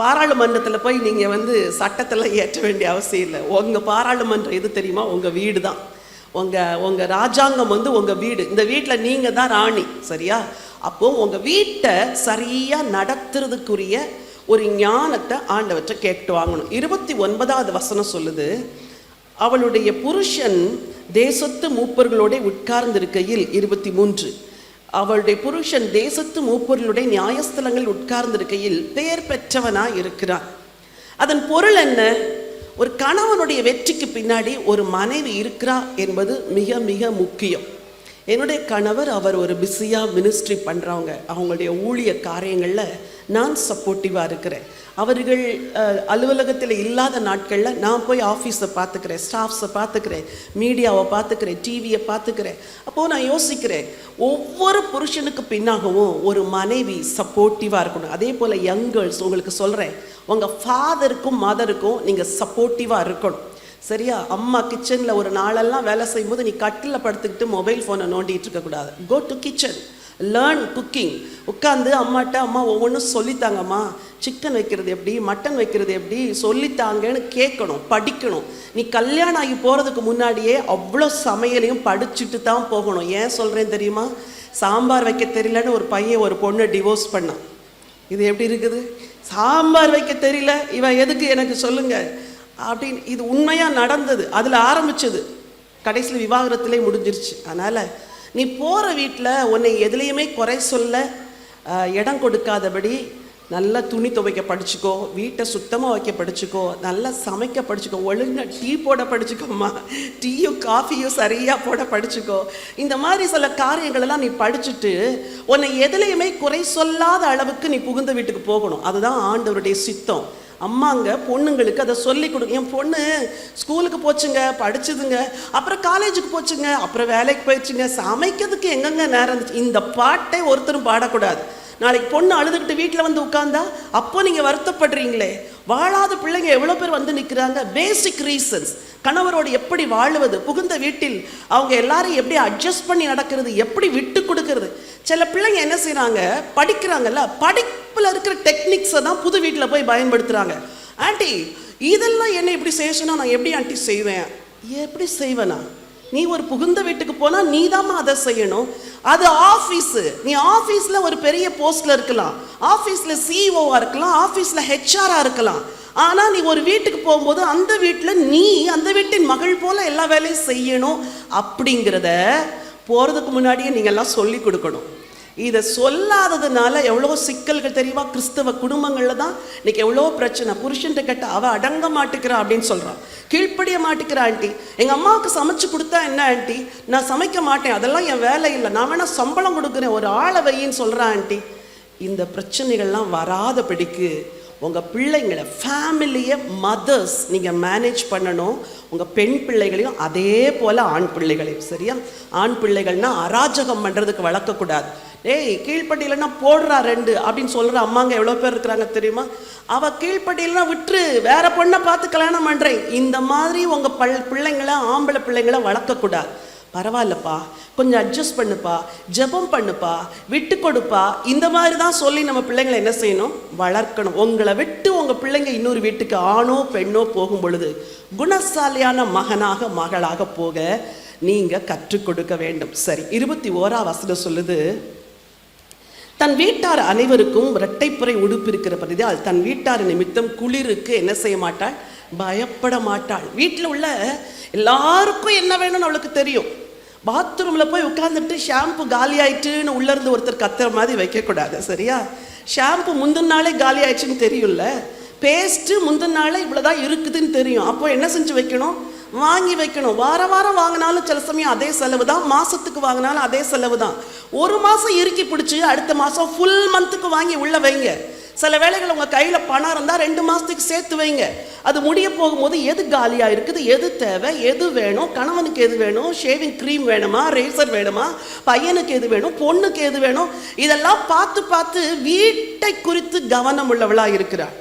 பாராளுமன்றத்தில் போய் நீங்கள் சட்டத்தில் ஏற்ற வேண்டிய அவசியம் இல்லை. உங்கள் பாராளுமன்றம் எது தெரியுமா? உங்கள் வீடு தான். உங்கள் ராஜாங்கம் வந்து உங்கள் வீடு. இந்த வீட்டில் நீங்கள் தான் ராணி, சரியா? அப்போது உங்கள் வீட்டை சரியாக நடத்துறதுக்குரிய ஒரு ஞானத்தை ஆண்டவற்றை கேட்டு வாங்கணும். 29வது வசனம் சொல்லுது, அவளுடைய புருஷன் தேசத்து மூப்பர்களோட உட்கார்ந்திருக்கையில், 23, அவளுடைய புருஷன் தேசத்து மூப்பர்களுடைய நியாயஸ்தலங்கள் உட்கார்ந்திருக்கையில் பெயர் பெற்றவனாய் இருக்கிறான். அதன் பொருள் என்ன? ஒரு கணவனுடைய வெற்றிக்கு பின்னாடி ஒரு மனைவி இருக்கிறா என்பது மிக மிக முக்கியம். என்னுடைய கணவர் அவர் ஒரு பிஸியாக மினிஸ்ட்ரி பண்ணுறவங்க, அவங்களுடைய ஊழிய காரியங்களில் நான் சப்போர்ட்டிவாக இருக்கிறேன். அவர்கள் அலுவலகத்தில் இல்லாத நாட்களில் நான் போய் ஆஃபீஸை பார்த்துக்கிறேன், ஸ்டாஃப்ஸை பார்த்துக்கிறேன், மீடியாவை பார்த்துக்கிறேன், டிவியை பார்த்துக்கிறேன். அப்போது நான் யோசிக்கிறேன், ஒவ்வொரு புருஷனுக்கு பின்னாகவும் ஒரு மனைவி சப்போர்ட்டிவாக இருக்கணும். அதே போல் யங் கேர்ள்ஸ், உங்களுக்கு சொல்கிறேன், உங்கள் ஃபாதருக்கும் மதருக்கும் நீங்கள் சப்போர்ட்டிவாக இருக்கணும், சரியா? அம்மா கிச்சனில் ஒரு நாளெல்லாம் வேலை செய்யும்போது நீ கட்டில் படுத்துக்கிட்டு மொபைல் ஃபோனை நோண்டிகிட்டு இருக்கக்கூடாது. Go to kitchen, learn cooking. உட்காந்து அம்மாட்ட, அம்மா ஒவ்வொன்றும் சொல்லித்தாங்கம்மா, சிக்கன் வைக்கிறது எப்படி, மட்டன் வைக்கிறது எப்படி சொல்லித்தாங்கன்னு கேட்கணும், படிக்கணும். நீ கல்யாணம் ஆகி போகிறதுக்கு முன்னாடியே அவ்வளோ சமையலையும் படிச்சுட்டு தான் போகணும். ஏன் சொல்கிறேன் தெரியுமா? சாம்பார் வைக்க தெரியலன்னு ஒரு பையன் ஒரு பொண்ணை டிவோர்ஸ் பண்ணான். இது எப்படி இருக்குது? சாம்பார் வைக்க தெரியல, இவன் எதுக்கு எனக்கு சொல்லுங்க அப்படின்னு. இது உண்மையாக நடந்தது, அதில் ஆரம்பிச்சது, கடைசியில் விவாகரத்திலே முடிஞ்சிருச்சு. அதனால் நீ போகிற வீட்டில் உன்னை எதுலேயுமே குறை சொல்ல இடம் கொடுக்காதபடி நல்லா துணி துவைக்க படிச்சுக்கோ, வீட்டை சுத்தமாக வைக்க படிச்சுக்கோ, நல்லா சமைக்க படிச்சுக்கோ, ஒழுங்காக டீ போட படிச்சுக்கோம்மா, டீயும் காஃபியும் சரியாக போட படிச்சுக்கோ. இந்த மாதிரி சில காரியங்களெல்லாம் நீ படிச்சுட்டு உன்னை எதுலேயுமே குறை சொல்லாத அளவுக்கு நீ புகுந்த வீட்டுக்கு போகணும். அதுதான் ஆண்டவருடைய சித்தம். அம்மாங்க பொண்ணுங்களுக்கு அதை சொல்லி கொடுங்க. என் பொண்ணு ஸ்கூலுக்கு போச்சுங்க, படிச்சுதுங்க, அப்புறம் காலேஜுக்கு போச்சுங்க, அப்புறம் வேலைக்கு போயிடுச்சுங்க, சமைக்கிறதுக்கு எங்கெங்க நேரம் இருந்துச்சு. இந்த பாட்டை ஒருத்தரும் பாடக்கூடாது. நாளைக்கு பொண்ணு அழுதுகிட்டு வீட்டில் வந்து உட்கார்ந்தா அப்போ நீங்கள் வருத்தப்படுறீங்களே. வாழாத பிள்ளைங்க எவ்வளோ பேர் வந்து நிற்கிறாங்க. பேசிக் ரீசன்ஸ், கணவரோடு எப்படி வாழுவது, புகுந்த வீட்டில் அவங்க எல்லாரும் எப்படி அட்ஜஸ்ட் பண்ணி நடக்கிறது, எப்படி விட்டு கொடுக்கறது. சில பிள்ளைங்க என்ன செய்கிறாங்க, படிக்கிறாங்கல்ல, படிப்பில் இருக்கிற டெக்னிக்ஸை தான் புது வீட்டில் போய் பயன்படுத்துகிறாங்க. ஆண்டி இதெல்லாம் என்ன இப்படி செய்யணும்னா நான் எப்படி ஆண்டி செய்வேன்? எப்படி செய்வேனா? நீ ஒரு புகுந்த வீட்டுக்கு போனால் நீ தாம்மா அதை செய்யணும். அது ஆஃபீஸு. நீ ஆஃபீஸில் ஒரு பெரிய போஸ்டில் இருக்கலாம், ஆஃபீஸில் சிஇஓவாக இருக்கலாம், ஆஃபீஸில் ஹெச்ஆராக இருக்கலாம். ஆனால் நீ ஒரு வீட்டுக்கு போகும்போது அந்த வீட்டில் நீ அந்த வீட்டின் மகள் போல் எல்லா வேலையும் செய்யணும் அப்படிங்கிறத போகிறதுக்கு முன்னாடியே நீங்கள் எல்லாம் சொல்லி கொடுக்கணும். இதை சொல்லாததுனால எவ்வளோ சிக்கல்கள் தெரியுமா? கிறிஸ்தவ குடும்பங்களில் தான் இன்னைக்கு எவ்வளோ பிரச்சனை. புருஷன்ட்ட கேட்ட அவள் அடங்க மாட்டேங்கிறா அப்படின்னு சொல்கிறான், கீழ்ப்படிய மாட்டேங்கிறா. ஆண்டி எங்கள் அம்மாவுக்கு சமைச்சு கொடுத்தா என்ன ஆண்டி, நான் சமைக்க மாட்டேன், அதெல்லாம் என் வேலை இல்லை, நான் வேணால் சம்பளம் கொடுக்குறேன், ஒரு ஆளை வையின்னு சொல்கிறேன் ஆண்டி. இந்த பிரச்சனைகள்லாம் வராதபடிக்கு உங்கள் பிள்ளைங்களை, ஃபேமிலியை, மதர்ஸ் நீங்கள் மேனேஜ் பண்ணணும். உங்கள் பெண் பிள்ளைகளையும் அதே போல் ஆண் பிள்ளைகளையும், சரியா? ஆண் பிள்ளைகள்னால் அராஜகம் பண்ணுறதுக்கு வளர்க்கக்கூடாது. ஏய் கீழ்ப்பட்டியிலன்னா போடுறா 2 அப்படின்னு சொல்கிற அம்மாங்க எவ்வளோ பேர் இருக்கிறாங்க தெரியுமா? அவள் கீழ்ப்பட்டியிலனா விட்டுரு, வேற பொண்ணை பார்த்து கல்யாணம் பண்ணுறேன். இந்த மாதிரி உங்கள் பிள்ளைங்களை, ஆம்பளை பிள்ளைங்களை வளர்க்கக்கூடாது. பரவாயில்லப்பா, கொஞ்சம் அட்ஜஸ்ட் பண்ணுப்பா, ஜெபம் பண்ணுப்பா, விட்டு கொடுப்பா, இந்த மாதிரி தான் சொல்லி நம்ம பிள்ளைங்களை என்ன செய்யணும், வளர்க்கணும். உங்களை விட்டு உங்கள் பிள்ளைங்க இன்னொரு வீட்டுக்கு ஆணோ பெண்ணோ போகும் பொழுது குணசாலியான மகனாக மகளாக போக நீங்கள் கற்றுக் கொடுக்க வேண்டும். சரி, 21ஆம் வசனம் சொல்லுது, தன் வீட்டார் அனைவருக்கும் இரட்டைப்புறை உடுப்பு இருக்கிற பதிதால் தன் வீட்டார் நிமித்தம் குளிருக்கு என்ன செய்ய மாட்டாள், பயப்பட மாட்டாள். வீட்டில் உள்ள எல்லாருக்கும் என்ன வேணும்னு அவளுக்கு தெரியும். பாத்ரூமில் போய் உட்காந்துட்டு ஷாம்பு காலி ஆயிட்டுன்னு உள்ளேருந்து ஒருத்தர் கத்துற மாதிரி வைக்கக்கூடாது, சரியா? ஷாம்பு முந்தின நாளே காலி ஆயிடுச்சுன்னு தெரியும்ல, பேஸ்ட்டு முந்தின நாளே இவ்வளோதான் இருக்குதுன்னு தெரியும். அப்போ என்ன செஞ்சு வைக்கணும், வாங்கி வைக்கணும். வாரம் வாங்கினாலும் சில சமயம் அதே செலவு தான், மாதத்துக்கு வாங்கினாலும் அதே செலவு தான். ஒரு மாதம் இறுக்கி பிடிச்சி அடுத்த மாதம் ஃபுல் மந்த்துக்கு வாங்கி உள்ளே வைங்க. சில வேளைகள் உங்கள் கையில் பணம் இருந்தால் 2 மாதத்துக்கு சேர்த்து வைங்க. அது முடிய போகும்போது எது காலியாக இருக்குது, எது தேவை, எது வேணும், கணவனுக்கு எது வேணும், ஷேவிங் க்ரீம் வேணுமா, ரேசர் வேணுமா, பையனுக்கு எது வேணும், பொண்ணுக்கு எது வேணும், இதெல்லாம் பார்த்து வீட்டை குறித்து கவனம் உள்ளவளாக இருக்கிறாள்.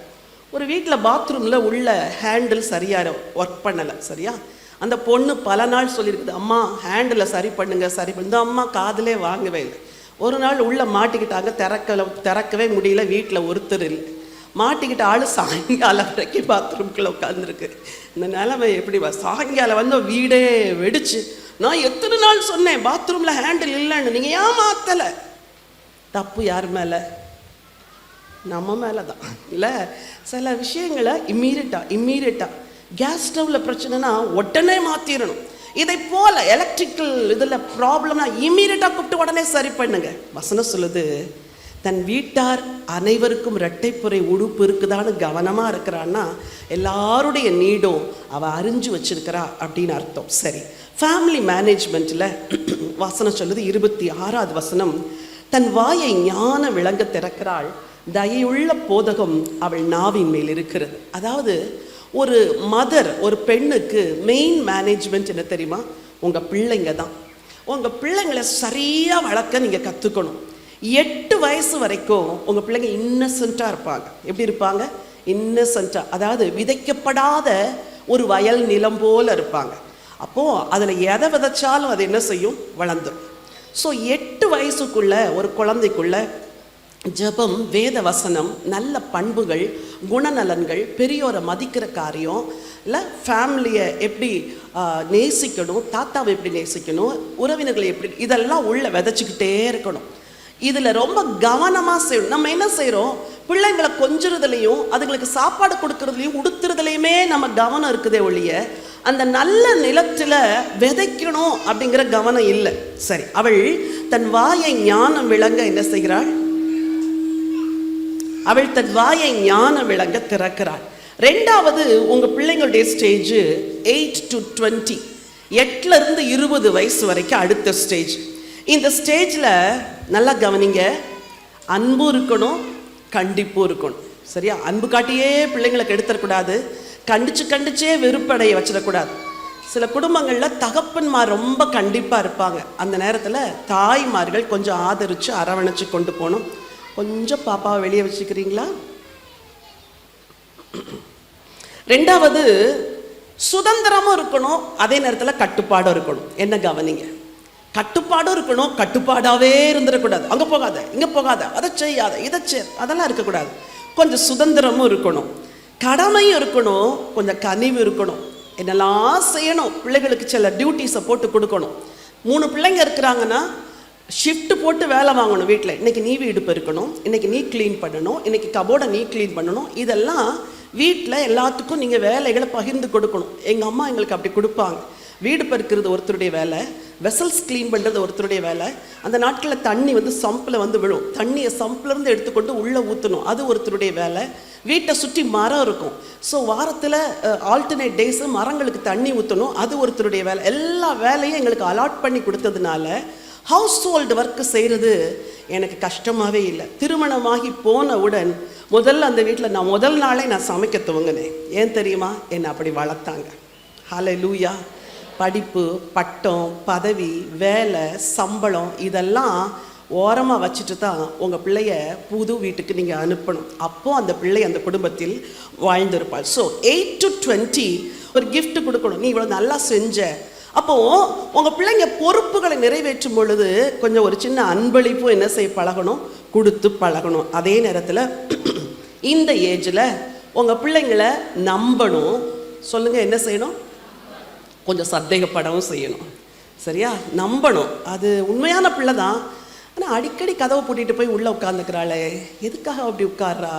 ஒரு வீட்டில் பாத்ரூமில் உள்ள ஹேண்டில் சரியாக ஒர்க் பண்ணலை, சரியா? அந்த பொண்ணு பல நாள் சொல்லியிருக்குது, அம்மா ஹேண்டில் சரி பண்ணுங்க, சரி பண்ணு. இந்த அம்மா காதிலே வாங்கவே இல்லை. ஒரு நாள் உள்ளே மாட்டிக்கிட்டாங்க, திறக்கவே முடியல, வீட்டில் ஒருத்தர் இல்லை. மாட்டிக்கிட்ட ஆள் சாயங்காலம் வரைக்கும் பாத்ரூம்குள்ளே உட்காந்துருக்கு. இந்த நிலைமை எப்படி சாயங்காலம் வந்து வீடே வெடிச்சு, நான் எத்தனை நாள் சொன்னேன் பாத்ரூமில் ஹேண்டில் இல்லைன்னு, நீங்கள் ஏன் மாற்றலை? தப்பு யார் மேலே? நம்ம மேலே தான் இல்லை. சில விஷயங்களை இம்மீடியட்டாக கேஸ் ஸ்டவ்வில் பிரச்சனைனா உடனே மாற்றிடணும். இதை போல் எலக்ட்ரிக்கல் இதில் ப்ராப்ளம்னா இம்மீடியட்டாக கூப்பிட்டு உடனே சரி பண்ணுங்க. வசனம் சொல்லுது, தன் வீட்டார் அனைவருக்கும் இரட்டைப்புறை உடுப்பு இருக்குதான்னு கவனமாக இருக்கிறான்னா எல்லாருடைய நீடும் அவள் அறிஞ்சு வச்சிருக்கிறா அப்படின்னு அர்த்தம். சரி, ஃபேமிலி மேனேஜ்மெண்ட்டில் வசனம் சொல்லுது 26வது வசனம், தன் வாயை ஞான விளங்க திறக்கிறாள், தயையுள்ள போதகம் அவள் நாவின் மேல் இருக்கிறது. அதாவது ஒரு மதர், ஒரு பெண்ணுக்கு மெயின் மேனேஜ்மெண்ட் என்ன தெரியுமா? உங்கள் பிள்ளைங்க தான். உங்கள் பிள்ளைங்களை சரியாக வளர்க்க நீங்கள் கற்றுக்கணும். 8 வயசு வரைக்கும் உங்கள் பிள்ளைங்க இன்னசென்ட்டாக இருப்பாங்க. எப்படி இருப்பாங்க? இன்னசென்ட்டாக, அதாவது விதைக்கப்படாத ஒரு வயல் நிலம் போல் இருப்பாங்க. அப்போது அதில் எதை விதைச்சாலும் அது என்ன செய்யும்? வளர்ந்துடும். ஸோ 8 வயசுக்குள்ள ஒரு குழந்தைக்குள்ள ஜெபம், வேத வசனம், நல்ல பண்புகள், குணநலன்கள், பெரியோரை மதிக்கிற காரியம், இல்லை ஃபேமிலியை எப்படி நேசிக்கணும், தாத்தாவை எப்படி நேசிக்கணும், உறவினர்களை எப்படி, இதெல்லாம் உள்ள விதைச்சிக்கிட்டே இருக்கணும். இதில் ரொம்ப கவனமாக செய்யணும். நம்ம என்ன செய்கிறோம்? பிள்ளைங்களை கொஞ்சுறதுலையும் அதுங்களுக்கு சாப்பாடு கொடுக்கறதுலையும் உடுத்துறதுலையுமே நம்ம கவனம் இருக்குதே ஒழிய அந்த நல்ல நிலத்தில் விதைக்கணும் அப்படிங்கிற கவனம் இல்லை. சரி, அவள் தன் வாயை ஞானம் விளங்க என்ன செய்கிறாள்? அவள் தன் வாயை ஞான விளங்க திறக்கிறாள். 2வது, உங்கள் பிள்ளைங்களுடைய ஸ்டேஜ் 8 to 20, 8லேருந்து 20 வயசு வரைக்கும் அடுத்த ஸ்டேஜ். இந்த ஸ்டேஜில் நல்லா கவனிங்க, அன்பும் இருக்கணும், கண்டிப்பும் இருக்கணும். சரியா? அன்பு காட்டியே பிள்ளைங்களை கெடுத்துடக்கூடாது, கண்டிச்சே வெறுப்படைய வச்சிடக்கூடாது. சில குடும்பங்களில் தகப்பன்மார் ரொம்ப கண்டிப்பாக இருப்பாங்க. அந்த நேரத்தில் தாய்மார்கள் கொஞ்சம் ஆதரித்து அரவணைச்சு கொண்டு போகணும். கொஞ்சம் பாப்பாவை வெளியே வச்சுக்கிறீங்களா? 2வது, சுதந்திரமும் இருக்கணும், அதே நேரத்தில் கட்டுப்பாடும் இருக்கணும். என்ன கவனிங்க, கட்டுப்பாடும் இருக்கணும், கட்டுப்பாடாகவே இருந்துடக்கூடாது. அங்கே போகாத, இங்கே போகாத, அதை செய்யாத, இதை அதெல்லாம் இருக்கக்கூடாது. கொஞ்சம் சுதந்திரமும் இருக்கணும், கடமையும் இருக்கணும், கொஞ்சம் கனிவு இருக்கணும். என்னெல்லாம் செய்யணும், பிள்ளைகளுக்கு சில டியூட்டிஸை போட்டு கொடுக்கணும். 3 பிள்ளைங்க இருக்கிறாங்கன்னா ஷிஃப்ட் போட்டு வேலை வாங்கணும் வீட்டில். இன்றைக்கி நீ வீடு பெருக்கணும், இன்றைக்கி நீ க்ளீன் பண்ணணும், இன்றைக்கி கபோர்டை நீ க்ளீன் பண்ணணும். இதெல்லாம் வீட்டில் எல்லாத்துக்கும் நீங்கள் வேலைகளை பகிர்ந்து கொடுக்கணும். எங்கள் அம்மா எங்களுக்கு அப்படி கொடுப்பாங்க. வீடு பெருக்கிறது ஒருத்தருடைய வேலை, வெசல்ஸ் க்ளீன் பண்ணுறது ஒருத்தருடைய வேலை. அந்த நாட்களில் தண்ணி வந்து சம்பில் வந்து விழும், தண்ணியை சம்பிலேருந்து எடுத்துக்கொண்டு உள்ளே ஊற்றணும், அது ஒருத்தருடைய வேலை. வீட்டை சுற்றி மரம் இருக்கும், ஸோ வாரத்தில் ஆல்டர்னேட் டேஸு மரங்களுக்கு தண்ணி ஊற்றணும், அது ஒருத்தருடைய வேலை. எல்லா வேலையும் எங்களுக்கு அலாட் பண்ணி கொடுத்ததுனால ஹவுஸ் ஹோல்டு ஒர்க்கு செய்கிறது எனக்கு கஷ்டமாகவே இல்லை. திருமணமாகி போனவுடன் முதல்ல அந்த வீட்டில் நான் முதல் நாளே நான் சமைக்க துவங்கினேன். ஏன் தெரியுமா? என்னை அப்படி வளர்த்தாங்க. ஹல்லேலூயா. படிப்பு, பட்டம், பதவி, வேலை, சம்பளம் இதெல்லாம் ஓரமாக வச்சுட்டு தான் உங்கள் பிள்ளைய புது வீட்டுக்கு நீங்கள் அனுப்பணும். அப்போது அந்த பிள்ளை அந்த குடும்பத்தில் வாழ்ந்திருப்பாள். ஸோ 8 to 20 ஒரு கிஃப்ட் கொடுக்கணும். நீ இவ்வளோ நல்லா செஞ்ச. அப்போது உங்கள் பிள்ளைங்க பொறுப்புகளை நிறைவேற்றும் பொழுது கொஞ்சம் ஒரு சின்ன அன்பளிப்பும் என்ன செய்ய பழகணும்? கொடுத்து பழகணும். அதே நேரத்தில் இந்த ஏஜில் உங்கள் பிள்ளைங்களை நம்பணும். சொல்லுங்கள், என்ன செய்யணும்? கொஞ்சம் சந்தேகப்படவும் செய்யணும். சரியா? நம்பணும். அது உண்மையான பிள்ளை தான், ஆனால் அடிக்கடி கதவை பூட்டிகிட்டு போய் உள்ளே உட்காந்துக்கிறாளே, எதுக்காக அப்படி உட்கார்றா?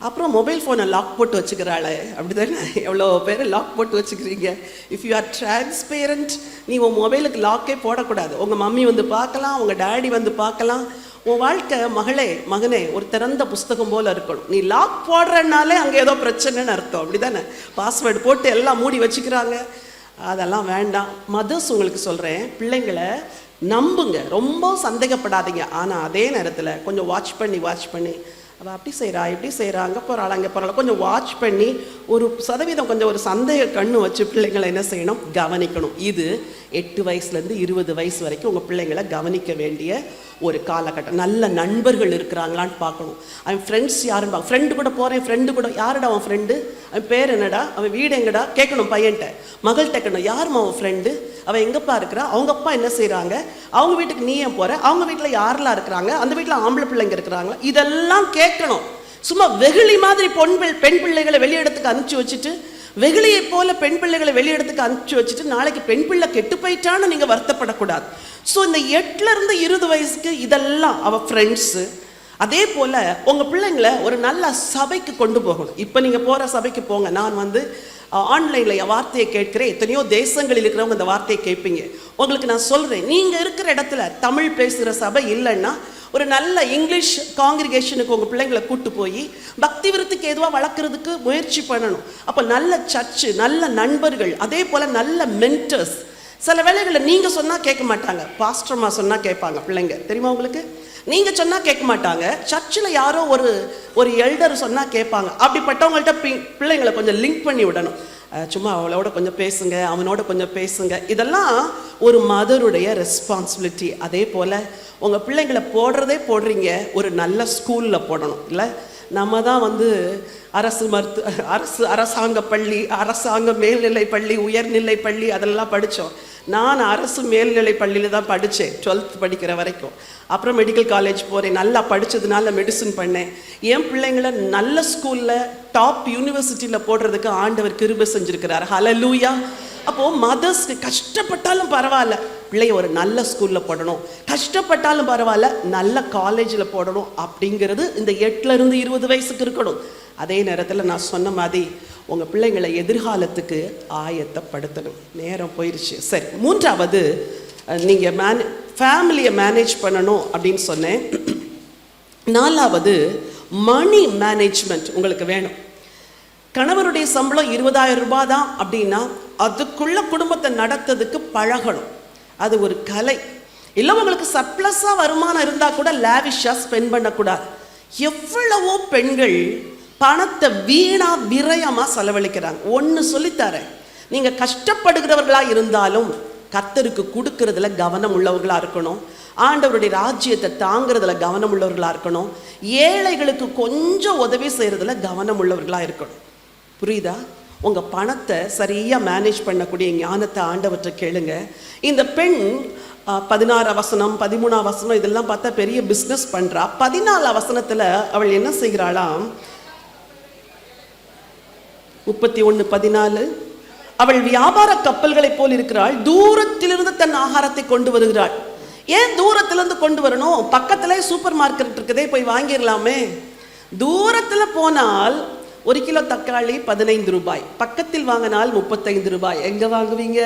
அப்புறம் மொபைல் ஃபோனை லாக் போட்டு வச்சுக்கிறாளே, அப்படி தானே? எவ்வளோ பேர் லாக் போட்டு வச்சுக்கிறீங்க. இஃப் யூ ஆர் டிரான்ஸ்பேரண்ட், நீ உன் மொபைலுக்கு லாக்கே போடக்கூடாது. உங்கள் மம்மி வந்து பார்க்கலாம், உங்கள் டேடி வந்து பார்க்கலாம். உன் வாழ்க்கை மகளே, மகனே, ஒரு திறந்த புஸ்தகம் போல் இருக்கணும். நீ லாக் போடுறனாலே அங்கே ஏதோ பிரச்சனைன்னு அர்த்தம். அப்படி தானே? பாஸ்வேர்டு போட்டு எல்லாம் மூடி வச்சுக்கிறாங்க. அதெல்லாம் வேண்டாம். மதர்ஸ் உங்களுக்கு சொல்கிறேன், பிள்ளைங்களை நம்புங்க, ரொம்ப சந்தேகப்படாதீங்க. ஆனால் அதே நேரத்தில் கொஞ்சம் வாட்ச் பண்ணி அவள் அப்படி செய்கிறா, இப்படி செய்கிறா, அங்கே போகிறாள், அங்கே போகிறாள், கொஞ்சம் வாட்ச் பண்ணி 1% கொஞ்சம் ஒரு சந்தேக கண்ணு வச்சு பிள்ளைங்களை என்ன செய்யணும்? கவனிக்கணும். இது 8 வயசுலேருந்து 20 வயசு வரைக்கும் உங்கள் பிள்ளைங்களை கவனிக்க வேண்டிய ஒரு காலகட்டம். நல்ல நண்பர்கள் இருக்கிறாங்களான்னு பார்க்கணும். அவன் ஃப்ரெண்ட்ஸ் யாருன்னு பார்க்க. ஃப்ரெண்டு கூட போகிறேன், ஃப்ரெண்டு கூட யாருடா அவன் ஃப்ரெண்டு, அவன் பேர் என்னடா, அவன் வீடு எங்கடா கேட்கணும். பையன்கிட்ட, மகள்கிட்ட கேட்கணும், யாருமா அவன் ஃப்ரெண்டு, அவன் எங்கப்பா இருக்கிறா, அவங்க அப்பா என்ன செய்கிறாங்க, அவங்க வீட்டுக்கு நீ ஏன் போகிற, அவங்க வீட்டில் யாரெல்லாம் இருக்கிறாங்க, அந்த வீட்டில் ஆம்பளை பிள்ளைங்க இருக்கிறாங்களா, இதெல்லாம் கேட்கணும். சும்மா வெகுளி மாதிரி பெண் பிள்ளைகளை வெளியிடத்துக்கு அனுப்பிச்சு வச்சுட்டு, வெகுளியை போல பெண் பிள்ளைகளை வெளியிடத்துக்கு அனுப்பிச்சு வச்சுட்டு நாளைக்கு பெண் பிள்ளை கெட்டு போயிட்டான்னு நீங்க வருத்தப்படக்கூடாது. ஸோ இந்த 8ல இருந்து 20 வயசுக்கு இதெல்லாம் அவ ஃப்ரெண்ட்ஸு. அதே போல உங்க பிள்ளைங்களை ஒரு நல்ல சபைக்கு கொண்டு போகணும். இப்போ நீங்க போற சபைக்கு போங்க. நான் வந்து ஆன்லைன்ல என் வார்த்தையை கேட்கிறேன். எத்தனையோ தேசங்களில் இருக்கிறவங்க இந்த வார்த்தையை கேட்பீங்க. உங்களுக்கு நான் சொல்றேன், நீங்க இருக்கிற இடத்துல தமிழ் பேசுகிற சபை இல்லைன்னா ஒரு நல்ல இங்கிலீஷ் காங்கிரிகேஷனுக்கு உங்கள் பிள்ளைங்களை கூட்டு போய் பக்தி விருத்திக்கு எதுவாக வளர்க்குறதுக்கு முயற்சி பண்ணணும். அப்போ நல்ல சர்ச்சு, நல்ல நண்பர்கள், அதே போல் நல்ல மென்டர்ஸ். சில வேளைகளில் நீங்கள் சொன்னால் கேட்க மாட்டாங்க, பாஸ்டர்மா சொன்னால் கேட்பாங்க பிள்ளைங்க. தெரியுமா உங்களுக்கு? நீங்கள் சொன்னால் கேட்க மாட்டாங்க, சர்ச்சில் யாரோ ஒரு எல்டர் சொன்னால் கேட்பாங்க. அப்படிப்பட்டவங்கள்ட்ட பிள்ளைங்களை கொஞ்சம் லிங்க் பண்ணி விடணும். சும்மா அவளோட கொஞ்சம் பேசுங்க, அவனோட கொஞ்சம் பேசுங்க. இதெல்லாம் ஒரு மதருடைய ரெஸ்பான்சிபிலிட்டி. அதே போல் உங்கள் பிள்ளைங்களை போடுறீங்க ஒரு நல்ல ஸ்கூலில் போடணும். இல்லை நம்ம தான் வந்து அரசாங்க பள்ளி, அரசாங்க மேல்நிலை பள்ளி, உயர்நிலை பள்ளி அதெல்லாம் படித்தோம். நான் அரசு மேல்நிலை பள்ளியில் தான் படித்தேன் 12th படிக்கிற வரைக்கும். அப்புறம் மெடிக்கல் காலேஜ் போகிறேன். நல்லா படித்ததுனால மெடிசன் பண்ணேன். என் பிள்ளைங்களை நல்ல ஸ்கூலில் டாப் யூனிவர்சிட்டியில் போடுறதுக்கு ஆண்டவர் கிருபை செஞ்சுருக்கிறார். ஹல்லேலூயா. அப்போது மதர்ஸ்க்கு கஷ்டப்பட்டாலும் பரவாயில்ல, பிள்ளைய ஒரு நல்ல ஸ்கூலில் போடணும், கஷ்டப்பட்டாலும் பரவாயில்ல நல்ல காலேஜில் போடணும் அப்படிங்கிறது இந்த 8ல இருந்து 20 வயசுக்கு இருக்கணும். அதே நேரத்தில் நான் சொன்ன மாதிரி உங்கள் பிள்ளைங்களை எதிர்காலத்துக்கு ஆயத்தப்படுத்தணும். நேரம் போயிடுச்சு. சரி, 3வது நீங்கள் ஃபேமிலியை மேனேஜ் பண்ணணும் அப்படின்னு சொன்னேன். 4வது மணி மேனேஜ்மெண்ட் உங்களுக்கு வேணும். கணவருடைய சம்பளம் 20,000 ரூபாய் தான் அப்படின்னா அதுக்குள்ள குடும்பத்தை நடத்துறதுக்கு பழகணும். அது ஒரு கலை. இல்லை உங்களுக்கு சர்ப்ளஸாக வருமானம் இருந்தால் கூட லேவிஷாக ஸ்பெண்ட் பண்ணக்கூடாது. எவ்வளவோ பெண்கள் பணத்தை வீணா விரயமாக செலவழிக்கிறாங்க. ஒன்று சொல்லித்தரேன், நீங்கள் கஷ்டப்படுகிறவர்களாக இருந்தாலும் கர்த்தருக்கு கொடுக்கறதுல கவனம் உள்ளவர்களாக இருக்கணும். ஆண்டவருடைய ராஜ்யத்தை தாங்கிறதுல கவனம் உள்ளவர்களாக இருக்கணும். ஏழைகளுக்கு கொஞ்சம் உதவி செய்கிறதுல கவனம் உள்ளவர்களாக இருக்கணும். புரியுதா? உங்கள் பணத்தை சரியாக மேனேஜ் பண்ணக்கூடிய ஞானத்தை ஆண்டவற்றை கேளுங்க. இந்த பெண் 16 வசனம் 13 வசனம் இதெல்லாம் பார்த்தா பெரிய பிஸ்னஸ் பண்ணுறா. 14 வசனத்தில் அவள் என்ன செய்கிறாளாம்? 31:14 அவள் வியாபார கப்பல்களை போல் இருக்கிறாள், தூரத்திலிருந்து தன் ஆகாரத்தை கொண்டு வருகிறாள். ஏன் தூரத்திலிருந்து கொண்டு வரணும்? பக்கத்துல சூப்பர் மார்க்கெட் இருக்குதே, போய் வாங்கிடலாமே. தூரத்தில் போனால் 1 கிலோ தக்காளி 15 ரூபாய், பக்கத்தில் வாங்கினால் 35 ரூபாய். எங்க வாங்குவீங்க?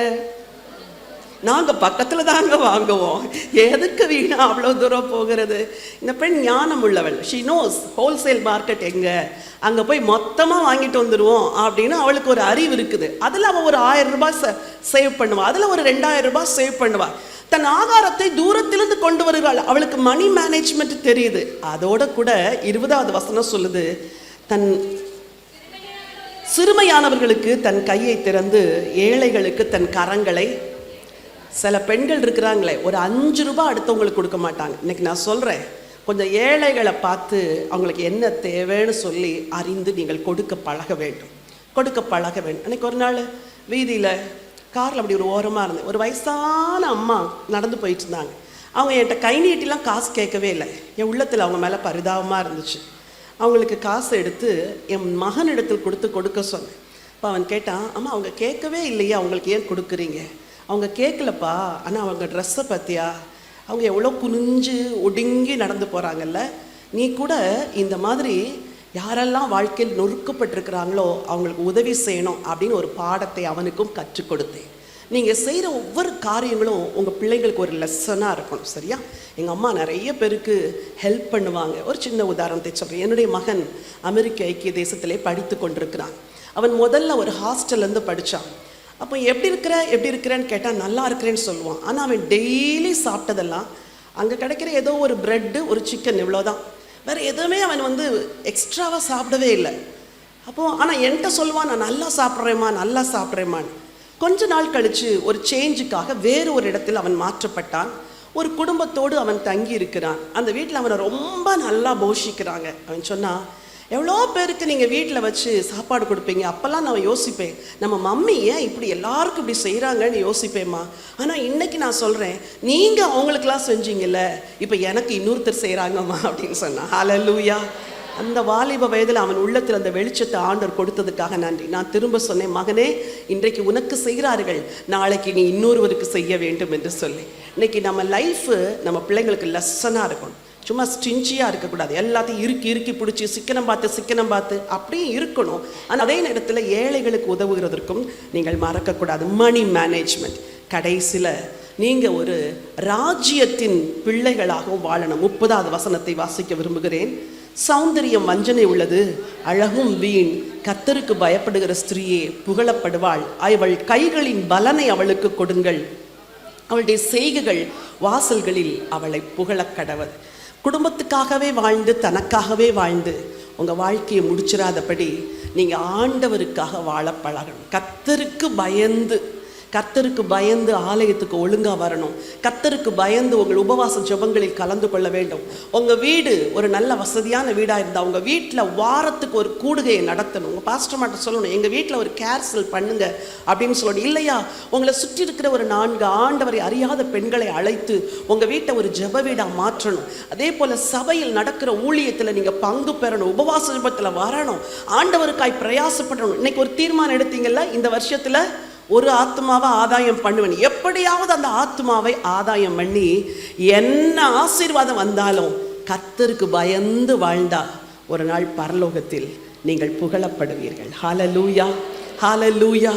நாங்கள் பக்கத்தில் தாங்க வாங்குவோம். எதுக்கு வீணா அவ்வளோ தூரம் போகிறது? இந்த பெண் ஞானம் உள்ளவள். ஷி நோஸ் ஹோல்சேல் மார்க்கெட் எங்கே, அங்கே போய் மொத்தமாக வாங்கிட்டு வந்துடுவோம் அப்படின்னு அவளுக்கு ஒரு அறிவு இருக்குது. அதில் அவள் ஒரு 1000 ரூபாய் சேவ் பண்ணுவாள், அதில் ஒரு 2000 ரூபாய் சேவ் பண்ணுவாள். தன் ஆகாரத்தை தூரத்திலிருந்து கொண்டு வருகிறாள். அவளுக்கு மணி மேனேஜ்மெண்ட் தெரியுது. அதோட கூட 20வது வசனம் சொல்லுது, தன் சிறுமையானவர்களுக்கு தன் கையை திறந்து ஏழைகளுக்கு தன் கரங்களை. சில பெண்கள் இருக்கிறாங்களே, ஒரு 5 ரூபாய் அடுத்தவங்களுக்கு கொடுக்க மாட்டாங்க. இன்னைக்கு நான் சொல்கிறேன், கொஞ்சம் ஏழைகளை பார்த்து அவங்களுக்கு என்ன தேவைன்னு சொல்லி அறிந்து நீங்கள் கொடுக்க பழக வேண்டும். அன்றைக்கி ஒரு நாள் வீதியில் காரில் அப்படி ஒரு ஓரமாக இருந்தேன். ஒரு வயசான அம்மா நடந்து போயிட்டு இருந்தாங்க. அவங்க என்கிட்ட கை நீட்டிலாம் காசு கேட்கவே இல்லை. என் உள்ளத்தில் அவங்க மேலே பரிதாபமாக இருந்துச்சு. அவங்களுக்கு காசு எடுத்து என் மகனிடத்தில் கொடுக்க சொன்னேன். இப்போ அவன் கேட்டான், அம்மா அவங்க கேட்கவே இல்லையா, அவங்களுக்கு ஏன் கொடுக்குறீங்க? அவங்க கேட்கலப்பா, ஆனால் அவங்க ட்ரெஸ்ஸை பார்த்தியா, அவங்க எவ்வளோ குனிஞ்சு ஒடுங்கி நடந்து போகிறாங்கல்ல. நீ கூட இந்த மாதிரி யாரெல்லாம் வாழ்க்கையில் நொறுக்கப்பட்டிருக்கிறாங்களோ அவங்களுக்கு உதவி செய்யணும் அப்படின்னு ஒரு பாடத்தை அவனுக்கும் கற்றுக் கொடுத்தேன். நீங்கள் செய்கிற ஒவ்வொரு காரியங்களும் உங்கள் பிள்ளைங்களுக்கு ஒரு லெசனாக இருக்கணும். சரியா? எங்கள் அம்மா நிறைய பேருக்கு ஹெல்ப் பண்ணுவாங்க. ஒரு சின்ன உதாரணத்தை சொல்கிறேன். என்னுடைய மகன் அமெரிக்க ஐக்கிய தேசத்திலே படித்து கொண்டிருக்கிறான். அவன் முதல்ல ஒரு ஹாஸ்டல்லேருந்து படித்தான். அப்போ எப்படி இருக்கிறேன்னு கேட்டால் நல்லா இருக்கிறேன்னு சொல்லுவான். ஆனால் அவன் டெய்லி சாப்பிட்டதெல்லாம் அங்கே கிடைக்கிற ஏதோ ஒரு ப்ரெட்டு ஒரு சிக்கன், இவ்வளோதான். வேறு எதுவுமே அவன் எக்ஸ்ட்ராவாக சாப்பிடவே இல்லை. அப்போது ஆனால் என்கிட்ட சொல்லுவான், நான் நல்லா சாப்பிட்றேம்மான்னு. கொஞ்ச நாள் கழித்து ஒரு சேஞ்சுக்காக வேறு ஒரு இடத்தில் அவன் மாற்றப்பட்டான். ஒரு குடும்பத்தோடு அவன் தங்கி இருக்கிறான். அந்த வீட்டில் அவனை ரொம்ப நல்லா போஷிக்கிறாங்க. அவன் சொன்னான், எவ்வளோ பேருக்கு நீங்கள் வீட்டில் வச்சு சாப்பாடு கொடுப்பீங்க. அப்போல்லாம் நான் யோசிப்பேன், நம்ம மம்மி ஏன் இப்படி எல்லாருக்கும் இப்படி செய்கிறாங்கன்னு யோசிப்பேம்மா. ஆனால் இன்றைக்கி நான் சொல்கிறேன், நீங்கள் அவங்களுக்கெல்லாம் செஞ்சீங்கல்ல, இப்போ எனக்கு இன்னொருத்தர் செய்கிறாங்கம்மா அப்படின்னு சொன்னான். ஹல்லேலூயா. அந்த வாலிப வயதில் அவன் உள்ளத்தில் அந்த வெளிச்சத்தை ஆண்டவர் கொடுத்ததுக்காக நன்றி. நான் திரும்ப சொன்னேன், மகனே, இன்றைக்கு உனக்கு செய்கிறார்கள், நாளைக்கு நீ இன்னொருவருக்கு செய்ய வேண்டும் என்று சொல்லி. இன்னைக்கு நம்ம லைஃபு நம்ம பிள்ளைங்களுக்கு லெசனாக இருக்கணும். சும்மா ஸ்டிஞ்சியாக இருக்கக்கூடாது, எல்லாத்தையும் இறுக்கி பிடிச்சி சிக்கனம் பார்த்து அப்படியே இருக்கணும். ஆனால் அதே நேரத்தில் ஏழைகளுக்கு உதவுகிறதற்கும் நீங்கள் மறக்கக்கூடாது. Money management. கடைசியில் நீங்கள் ஒரு ராஜ்யத்தின் பிள்ளைகளாகவும் வாழணும். 30வது வசனத்தை வாசிக்க விரும்புகிறேன். சௌந்தரியம் வஞ்சனை உள்ளது, அழகும் வீண், கர்த்தருக்கு பயப்படுகிற ஸ்திரீயே புகழப்படுவாள். அவள் கைகளின் பலனை அவளுக்கு கொடுங்கள், அவளுடைய செய்கைகள் வாசல்களில் அவளை புகழக் கடவர். குடும்பத்துக்காகவே வாழ்ந்து தனக்காகவே வாழ்ந்து உங்கள் வாழ்க்கையை முடிச்சிடாதபடி நீங்கள் ஆண்டவருக்காக வாழ பழகணும். கர்த்தருக்கு பயந்து ஆலயத்துக்கு ஒழுங்காக வரணும். கர்த்தருக்கு பயந்து உங்கள் உபவாச ஜெபங்களில் கலந்து கொள்ள வேண்டும். உங்கள் வீடு ஒரு நல்ல வசதியான வீடாக இருந்தால் உங்கள் வீட்டில் வாரத்துக்கு ஒரு கூடுகையை நடத்தணும். உங்கள் பாஸ்டர்மாட்ட சொல்லணும், எங்கள் வீட்டில் ஒரு கேர்சல் பண்ணுங்க அப்படின்னு சொல்லணும். இல்லையா, உங்களை சுற்றி இருக்கிற ஒரு 4 ஆண்டவரை அறியாத பெண்களை அழைத்து உங்கள் வீட்டை ஒரு ஜெப வீடாக மாற்றணும். அதே போல் சபையில் நடக்கிற ஊழியத்தில் நீங்கள் பங்கு பெறணும், உபவாச ஜெபத்தில் வரணும், ஆண்டவருக்காய் பிரயாசப்படணும். இன்னைக்கு ஒரு தீர்மானம் எடுத்தீங்கல்ல, இந்த வருஷத்தில் ஒரு ஆத்மாவை ஆதாயம் பண்ணுவேன், எப்படியாவது அந்த ஆத்மாவை ஆதாயம் பண்ணி என்ன ஆசீர்வாதம் வந்தாலும் கர்த்தருக்கு பயந்து வாழ்ந்தா ஒரு நாள் பரலோகத்தில் நீங்கள் புகழப்படுவீர்கள். ஹல்லேலூயா, ஹல்லேலூயா.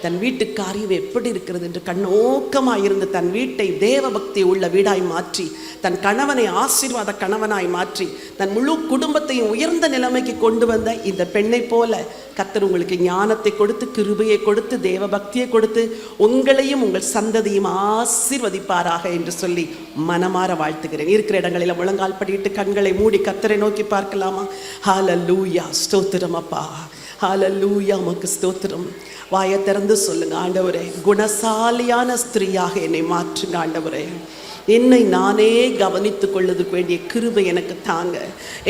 தன் வீட்டு காரியம் எப்படி இருக்கிறது என்று கண்ணோக்கமாக இருந்து தன் வீட்டை தேவபக்தி உள்ள வீடாய் மாற்றி, தன் கணவனை ஆசீர்வாத கணவனாய் மாற்றி, தன் முழு குடும்பத்தையும் உயர்ந்த நிலைமைக்கு கொண்டு வந்த இந்த பெண்ணை போல கர்த்தர் உங்களுக்கு ஞானத்தை கொடுத்து, கிருபையை கொடுத்து, தேவபக்தியை கொடுத்து உங்களையும் உங்கள் சந்ததியும் ஆசீர்வதிப்பாராக என்று சொல்லி மனமாற வாழ்த்துகிறேன். இருக்கிற இடங்களில் முழங்கால் படிட்டு கண்களை மூடி கர்த்தரை நோக்கி பார்க்கலாமா? ஹல்லேலூயா, ஸ்தோத்திரம் அப்பா, ஹல்லேலூயா, உமக்கு ஸ்தோத்திரம். வாயை திறந்து சொல்லுங்க, ஆண்டவரே, குணசாலியான ஸ்திரீயாக என்னை மாற்றுங்க ஆண்டவரே. என்னை நானே கவனித்து கொள்வதற்கு வேண்டிய கிருபை எனக்கு தாங்க.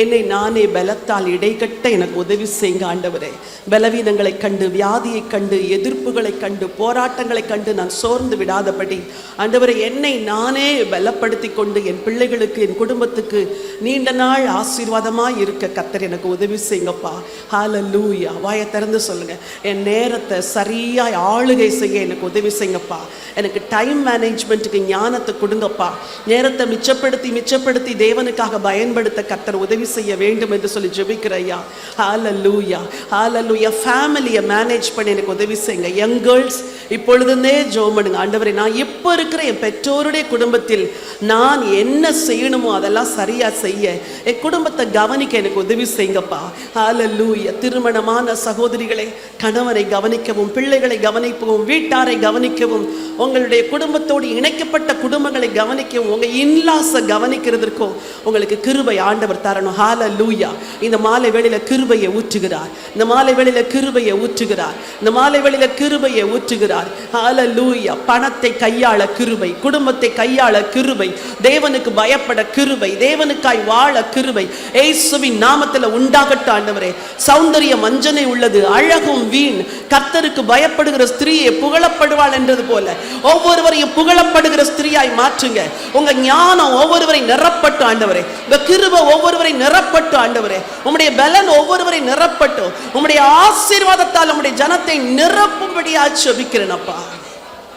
என்னை நானே பலத்தால் இடைக்கட்ட எனக்கு உதவி செய்யுங்க ஆண்டவரே. பலவீனங்களை கண்டு, வியாதியை கண்டு, எதிர்ப்புகளை கண்டு, போராட்டங்களை கண்டு நான் சோர்ந்து விடாதபடி ஆண்டவரே, என்னை நானே பலப்படுத்தி கொண்டு என் பிள்ளைகளுக்கு, என் குடும்பத்துக்கு நீண்ட நாள் ஆசீர்வாதமாக இருக்க கர்த்தர் எனக்கு உதவி செய்யுங்கப்பா. ஹல்லேலூயா. வாயை திறந்து சொல்லுங்க, என் நேரத்தை சரியாய் ஆளுகை செய்ய எனக்கு உதவி செய்யுங்கப்பா. எனக்கு டைம் மேனேஜ்மெண்ட்டுக்கு ஞானத்தை கொடுங்கப்பா. நேரத்தை மிச்சப்படுத்தி தேவனுக்காக பயன்படுத்த கர்த்தர் உதவி செய்ய வேண்டும் என்று சொல்லி ஜெபிக்கிறையா. ஹல்லேலூயா, ஹல்லேலூயா. ஃபேமிலியை மேனேஜ் பண்ணி எனக்கு உதவி செய்யுங்க. யங் கேர்ள்ஸ் இப்பொழுதுனே ஜெபம் பண்ணுங்க. ஆண்டவரே, நான் இப்போ இருக்கிற என் பெற்றோருடைய குடும்பத்தில் நான் என்ன செய்யணுமோ அதெல்லாம் சரியா செய்ய, என் குடும்பத்தை கவனிக்க எனக்கு உதவி செய்யுங்கப்பா. ஹல்லேலூயா. திருமணமான சகோதரிகளை கணவனை கவனிக்கவும், பிள்ளைகளை கவனிக்கவும், வீட்டாரை கவனிக்கவும், உங்களுடைய குடும்பத்தோடு இணைக்கப்பட்ட குடும்பங்களை கவனிக்கவும், உங்க இன்லாஸை கவனிக்கிறதுக்கும் உங்களுக்கு கிருபை ஆண்டவர் தரணும். ஹல்லேலூயா. இந்த மாலை வேளையில கிருபையை ஊற்றுகிறார். இந்த மாலை வேளையில கிருபையை ஊற்றுகிறார். இந்த மாலை வேளையில கிருபையை ஊற்றுகிறார். ஹல்லேலூயா. பணத்தை கையாள கிருபை, குடும்பத்தை கையாள கிருபை, தேவனுக்கு பயப்பட கிருபை, தேவனுக்காய் வாழ கிருபை இயேசுவின் நாமத்தில் உண்டாகட்டும் ஆண்டவரே. சௌந்தரியம் வஞ்சனை உள்ளது, அழகும் வீண், கர்த்தருக்கு பயப்படுகிற ஸ்திரீயை புகழப்படுவாள் என்றது போல ஒவ்வொருவரையும் புகழப்படுகிற ஸ்திரீயாய் மாற்றுங்க. உங்க ஞானம் ஒவ்வொருவரை நிரப்பட்டு ஆண்டவரே, உங்க கிருபை ஒவ்வொருவரை நிரப்பட்டு ஆண்டவரே, உம்முடைய பலன் ஒவ்வொருவரை நிரப்பட்டு, உம்முடைய ஆசீர்வாதத்தால் உம்முடைய ஜனத்தை நிரப்பும்படியா ஜெபிக்கிறேன் அப்பா.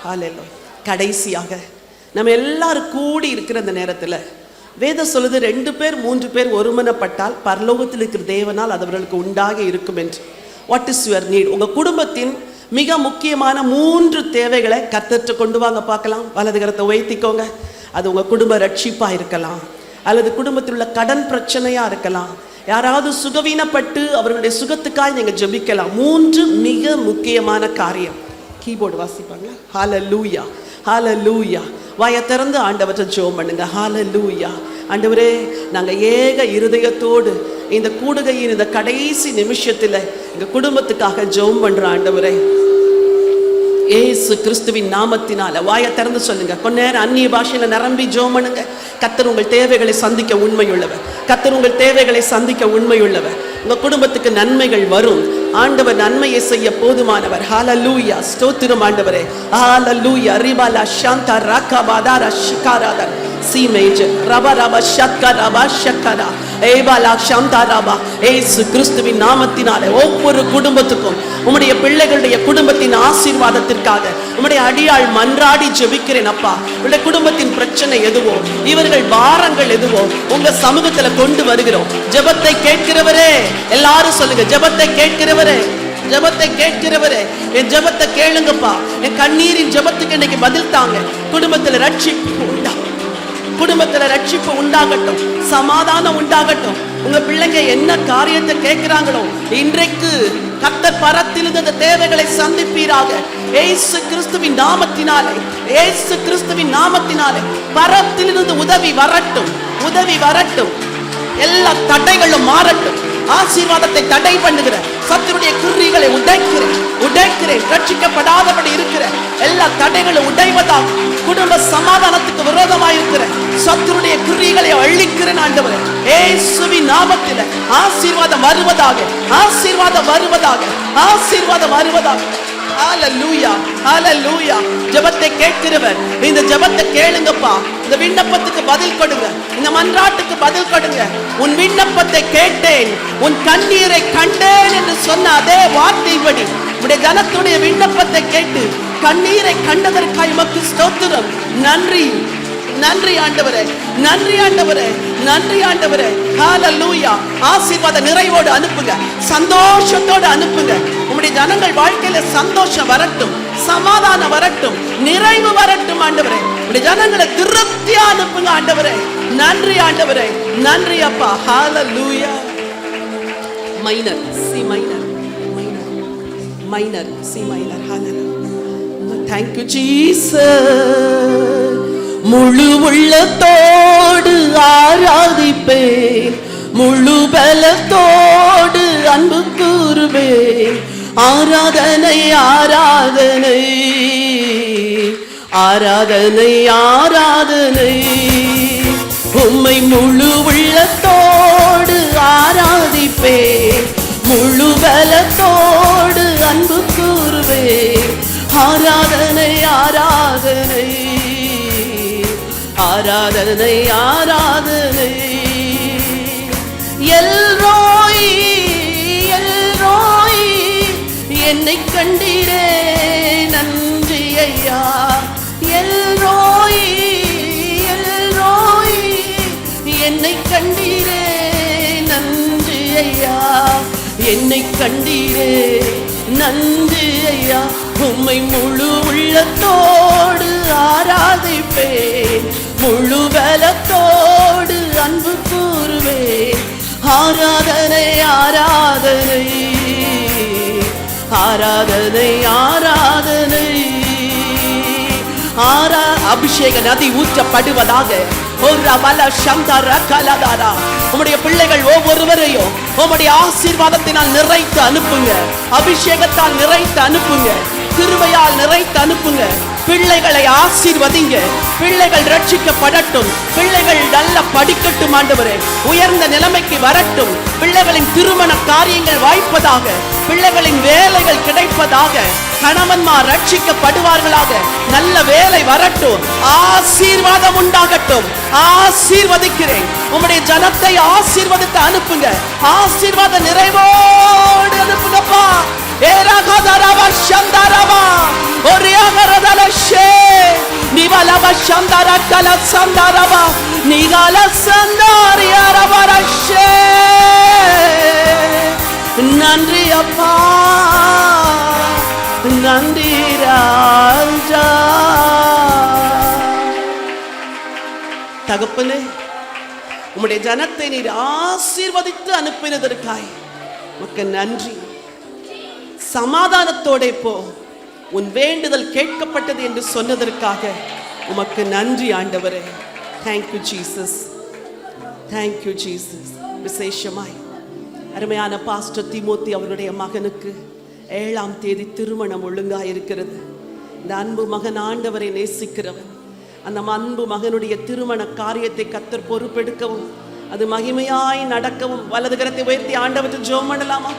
ஹல்லேலூயா. கடைசியாக நம்ம எல்லாரும் கூடி இருக்கிற அந்த நேரத்தில் வேதம் சொல்லுது, 2 பேர் 3 பேர் ஒருமனப்பட்டால் பரலோகத்தில் இருக்கிற தேவனால் அது அவர்களுக்கு உண்டாக இருக்கும் என்று. What is your need? உங்க குடும்பத்தின் மிக முக்கியமான 3 தேவைகளை கர்த்தர்ட்ட கொண்டு வாங்க பார்க்கலாம். வலது கரத்தை உயர்த்திக்கோங்க. அது உங்க குடும்ப ரட்சிப்பாக இருக்கலாம், அல்லது குடும்பத்தில் உள்ள கடன் பிரச்சனையா இருக்கலாம், யாராவது சுகவீனப்பட்டு அவர்களுடைய சுகத்துக்காக நீங்க ஜெபிக்கலாம். 3 மிக முக்கியமான காரியம். கீபோர்டு வாசிப்பாங்க. ஹல்லேலூயா, ஹல்லேலூயா. வாயை திறந்து ஆண்டவரை ஜெபம் பண்ணுங்க. ஹல்லேலூயா. ஆண்டவரே, நாங்கள் ஏக இருதயத்தோடு இந்த கூடுகையின் இந்த கடைசி நிமிஷத்தில் எங்கள் குடும்பத்துக்காக ஜெபம் பண்ணுறோம் ஆண்டவரே. ஏசு கிறிஸ்துவின் நாமத்தினால வாயை திறந்து சொல்லுங்க. கொஞ்ச நேரம் அந்நிய பாஷையில நிரம்பி ஜெபம் பண்ணுங்க. கர்த்தர் உங்கள் தேவைகளை சந்திக்க உண்மையுள்ளவர். கர்த்தர் உங்கள் தேவைகளை சந்திக்க உண்மையுள்ளவர். உங்க குடும்பத்துக்கு நன்மைகள் வரும். ஆண்டவர் நன்மையை செய்ய போதுமானவர். ஹல்லேலூயா. ஸ்தோத்திரம் ஆண்டவரே. ஹல்லேலூயா. ரிபாலா ஷாந்தா ராகபாதா ரஷிகாராதா சி மேஜர் ரபா ரபா ஷக்கரா பா ஷக்கரா ஏபாலா ஷாந்தாராபா ஏசு கிறிஸ்துவின் நாமத்தினாலே ஒவ்வொரு குடும்பத்துக்கும் உம்முடைய பிள்ளைகளுடைய குடும்பத்தின் ஆசீர்வாதத்திற்காக உம்முடைய அடியாள் மன்றாடி ஜெபிக்கிறேன் அப்பா. உடைய குடும்பத்தின் பிரச்சனை எதுவோ, இவர்கள் பாரங்கள் எதுவோ உங்க சமூகத்துல கொண்டு வருகிறோம். ஜெபத்தை கேட்கிறவரே, எல்லாரும் சொல்லுங்க, ஜெபத்தை கேட்கிறவரே, ஜெபத்தை கேட்கிறவரே, என் ஜெபத்தை கேளுங்கப்பா. என் கண்ணீரின் ஜெபத்துக்கு இன்னைக்கு பதில் தாங்க. குடும்பத்துல ரட்சிப்பு குடும்பத்துல ரட்சிப்பு உண்டாகட்டும், சமாதானம் உண்டாகட்டும். உங்க பிள்ளைங்க என்ன காரியத்தை கேட்கிறாங்களோ இன்றைக்கு கர்த்தர் பரத்திலிருந்து அந்த தேவைகளை சந்திப்பீராக. ஏசு கிறிஸ்துவின் நாமத்தினாலே, ஏசு கிறிஸ்துவின் நாமத்தினாலே பரத்திலிருந்து உதவி வரட்டும், உதவி வரட்டும். எல்லா தடைகளும் மாறட்டும். ஆசீர்வாதத்தை தடை பண்ணுகிற சத்துருடைய குறிகளை உடைக்கிறேன். ரட்சிக்கப்படாதபடி இருக்கிற எல்லா தடைகளும் உடைவதாக. குடும்ப சமாதானத்துக்கு விரோதமாக இருக்கிற சத்துருடைய குறிகளை அழிக்கிறேன் ஆண்டவரே. இயேசுவின் நாமத்தில் ஆசீர்வாதம் வருவதாக, ஆசீர்வாதம் வருவதாக, ஆசீர்வாதம் வருவதாக. ஹalleluya, ஹalleluya. ஜெபத்தை கேட்கிறவர், இந்த ஜெபத்தை கேளுங்கப்பா. இந்த விண்ணப்பத்துக்கு பதில் கொடுங்க, இந்த மன்றாட்டுக்கு பதில் கொடுங்க. உன் விண்ணப்பத்தை கேட்டேன், உன் கண்ணீரை கண்டேன் என்று சொன்ன அதே வார்த்தைப்படி உடைய ஜனத்துடைய விண்ணப்பத்தை கேட்டு கண்ணீரை கண்டதற்காக உமக்கு ஸ்தோத்திரம். நன்றி, நன்றி ஆண்டவரே, நன்றி ஆண்டவரே, நன்றி ஆண்டவரே. ஹalleluya. ஆசீர்வாத நிறைவோடு அனுப்புங்க, சந்தோஷத்தோடு அனுப்புங்க. உம்முடைய ஜனங்கள் வாழ்க்கையில சந்தோஷம் வரட்டும், சமாதானம் வரட்டும், நிறைவு வரட்டும் ஆண்டவரே. உம்முடைய ஜனங்களை திருப்தியா அனுப்புங்க ஆண்டவரே. நன்றி ஆண்டவரே, நன்றி அப்பா. ஹalleluya. Minor C minor, minor C minor. ஹalleluya. Thank you Jesus. முழு உள்ளத்தோடு ஆராதிப்பேன், முழு பலத்தோடு அன்பு கூறுவேன். ஆராதனை ஆராதனை ஆராதனை ஆராதனை. உம்மை முழு உள்ளத்தோடு ஆராதிப்பேன், முழு பலத்தோடு அன்பு கூறுவேன். ஆராதனை ஆராதனை ஆராதனை ஆராதனை. எல்ரோய் எல்ரோய், என்னை கண்டீரே நன்றி ஐயா. எல்ரோய் எல்ரோய், என்னை கண்டீரே நன்றி ஐயா. என்னை கண்டீரே நன்றி ஐயா. உம்மை முழு உள்ளத்தோடு ஆராதிப்பேன், முழு பலத்தோடு அன்பு கூறுவேன். ஆராதனை ஆராதனை ஆராதனை ஆராதனை. அபிஷேக நதி ஊற்றப்படுவதாக. உம்முடைய பிள்ளைகள் ஒவ்வொருவரையும் உம்முடைய ஆசீர்வாதத்தினால் நிறைத்து அனுப்புங்க, அபிஷேகத்தால் நிறைத்து அனுப்புங்க, கிருபையால் நிறைத்து அனுப்புங்க. பிள்ளைகளை ஆசீர்வதிங்க, பிள்ளைகள் ரட்சிக்கப்படட்டும், பிள்ளைகள் நல்ல படிக்கட்டும் ஆண்டவரே, உயர்ந்த நிலைமைக்கு வரட்டும். பிள்ளைகளின் திருமண காரியங்கள் வாய்ப்பதாக, பிள்ளைகளின் வேலைகள் கிடைப்பதாக, கணவன்மார் ரட்சிக்கப்படுவார்களாக, நல்ல வேலை வரட்டும், ஆசீர்வாதம் உண்டாகட்டும். ஆசீர்வதிக்கிறேன். உம்முடைய ஜனத்தை ஆசீர்வதித்து அனுப்புங்க, ஆசீர்வாத நிறைவோடு அனுப்புங்கப்பா. ஏராகதரவ சந்தரவ ஒரியாகரதலஷே நிவலவ சந்தரகல சந்தரவ நிகல சந்தரியாரவரஷே. நன்றி அப்பா, நன்றி ராஜா. தகப்பனே, உம்முடைய ஜனத்தை நீர் ஆசீர்வதித்து அனுப்பினதற்காய் உமக்கு நன்றி. சமாதானத்தோட போ, உன் வேண்டுதல் கேட்கப்பட்டது என்று சொன்னதற்காக உமக்கு நன்றி ஆண்டவரே. Thank you Jesus, thank you Jesus. விசேஷமாய் அருமையான பாஸ்டர் தீமோத்தி அவருடைய மகனுக்கு 7ஆம் தேதி திருமணம் ஒழுங்காக இருக்கிறது. இந்த அன்பு மகன் ஆண்டவரை நேசிக்கிறவன். அந்த அன்பு மகனுடைய திருமண காரியத்தை கர்த்தர் பொறுப்பெடுக்கவும், அது மகிமையாய் நடக்கவும் வலது கரத்தை உயர்த்தி ஆண்டவருக்கு ஜெபம் பண்ணலாமா?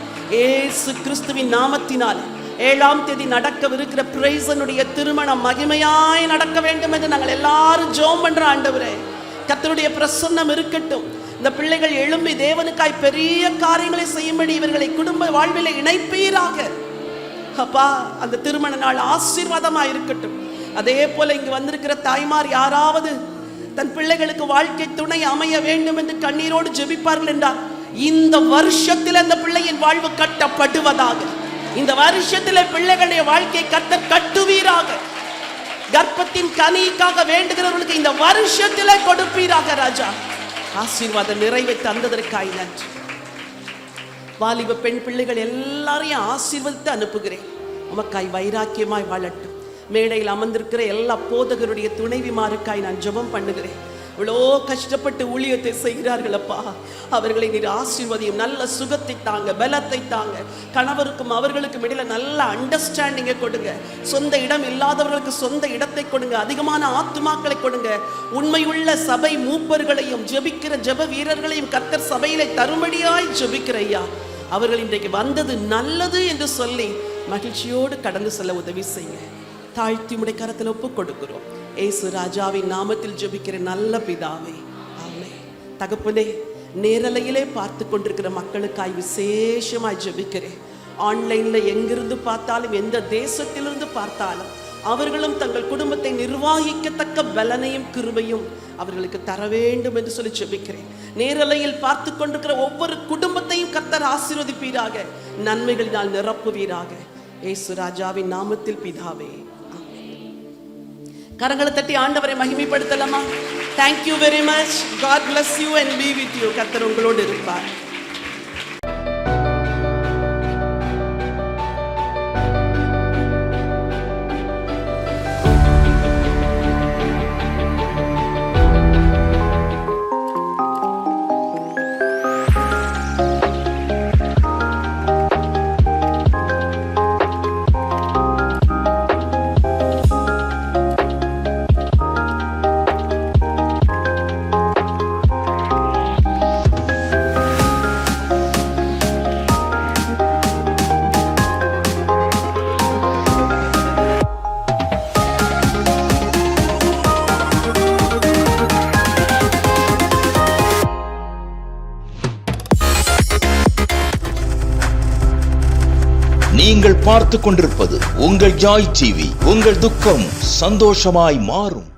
ஏசு கிறிஸ்துவின் நாமத்தினால் 7ஆம் தேதி நடக்கவிருக்கிற பிரைசனுடைய திருமணம் மகிமையாய் நடக்க வேண்டும் என்று நாங்கள் எல்லாரும் ஜெபம் பண்றோம். ஆண்டவரே, கர்த்தருடைய பிரசன்னம் இருக்கட்டும். இந்த பிள்ளைகள் எழும்பி தேவனுக்காய் பெரிய காரியங்களை செய்யும்படி இவர்களை குடும்ப வாழ்வில் இணைப்பீராக. அப்பா, அந்த திருமண நாள் ஆசீர்வாதமா இருக்கட்டும். அதே போல இங்கு வந்திருக்கிற தாய்மார் யாராவது தன் பிள்ளைகளுக்கு வாழ்க்கை துணை அமைய வேண்டும் என்று கண்ணீரோடு ஜெபிப்பார்கள் என்றால், இந்த வருஷத்தில் அந்த பிள்ளையின் வாழ்வு கட்டப்படுவதாக. இந்த வருஷத்தில் பிள்ளைகளுடைய வாழ்க்கை கட்டுவீராக. கர்ப்பத்தின் கனிக்காக வேண்டுகிறவர்களுக்கு இந்த வருஷத்திலே கொடுப்பீராக ராஜா. ஆசீர்வாத நிறைவை தந்ததற்காய் நன்றி. வாலிப பெண் பிள்ளைகள் எல்லாரையும் ஆசீர்வதித்து அனுப்புகிறேன். உமக்காய் வைராக்கியமாய் வாழட்டும். மேடையில் அமர்ந்திருக்கிற எல்லா போதகருடைய துணைவிமாருக்காய் நான் ஜெபம் பண்ணுகிறேன். இவ்வளோ கஷ்டப்பட்டு ஊழியத்தை செய்கிறார்கள் அப்பா, அவர்களை நீர் ஆசீர்வதியும். நல்ல சுகத்தை தாங்க, பலத்தை தாங்க. கணவருக்கும் அவர்களுக்கும் இடையில நல்ல அண்டர்ஸ்டாண்டிங்கை கொடுங்க. சொந்த இடம் இல்லாதவர்களுக்கு சொந்த இடத்தை கொடுங்க. அதிகமான ஆத்துமாக்களை கொடுங்க. உண்மையுள்ள சபை மூப்பர்களையும் ஜெபிக்கிற ஜெப வீரர்களையும் கர்த்தர் சபையிலே தரும்படியாய் ஜெபிக்கிற ஐயா, அவர்கள் இன்றைக்கு வந்தது நல்லது என்று சொல்லி மகிழ்ச்சியோடு கடந்து செல்ல உதவி செய்யுங்க. தாழ்த்தி உம்முடைய கரத்தில் ஒப்பு கொடுக்கிறோம். ஏசு ராஜாவின் நாமத்தில் ஜெபிக்கிற நல்ல பிதாவே, ஆமென். தகப்பனே, நேரலையிலே பார்த்து கொண்டிருக்கிற மக்களுக்காய் விசேஷமாய் ஜெபிக்கிறேன். ஆன்லைன்ல எங்கிருந்து பார்த்தாலும், எந்த தேசத்திலிருந்து பார்த்தாலும், அவர்களும் தங்கள் குடும்பத்தை நிர்வாகிக்கத்தக்க பலனையும் கிருபையும் அவர்களுக்கு தர வேண்டும் என்று சொல்லி ஜெபிக்கிறேன். நேரலையில் பார்த்து கொண்டிருக்கிற ஒவ்வொரு குடும்பத்தையும் கர்த்தர் ஆசீர்வதிப்பீராக, நன்மைகளினால் நிரப்புவீராக. ஏசு ராஜாவின் நாமத்தில் பிதாவே. கரங்களை தட்டி ஆண்டவரை மகிமைப்படுத்தலாமா? Thank you very much. God bless you and be with you. கர்த்தர் உங்களோடு இருப்பார்.
நீங்கள் பார்த்துக் கொண்டிருப்பது உங்கள் ஜாய் டிவி. உங்கள் துக்கம் சந்தோஷமாய் மாறும்.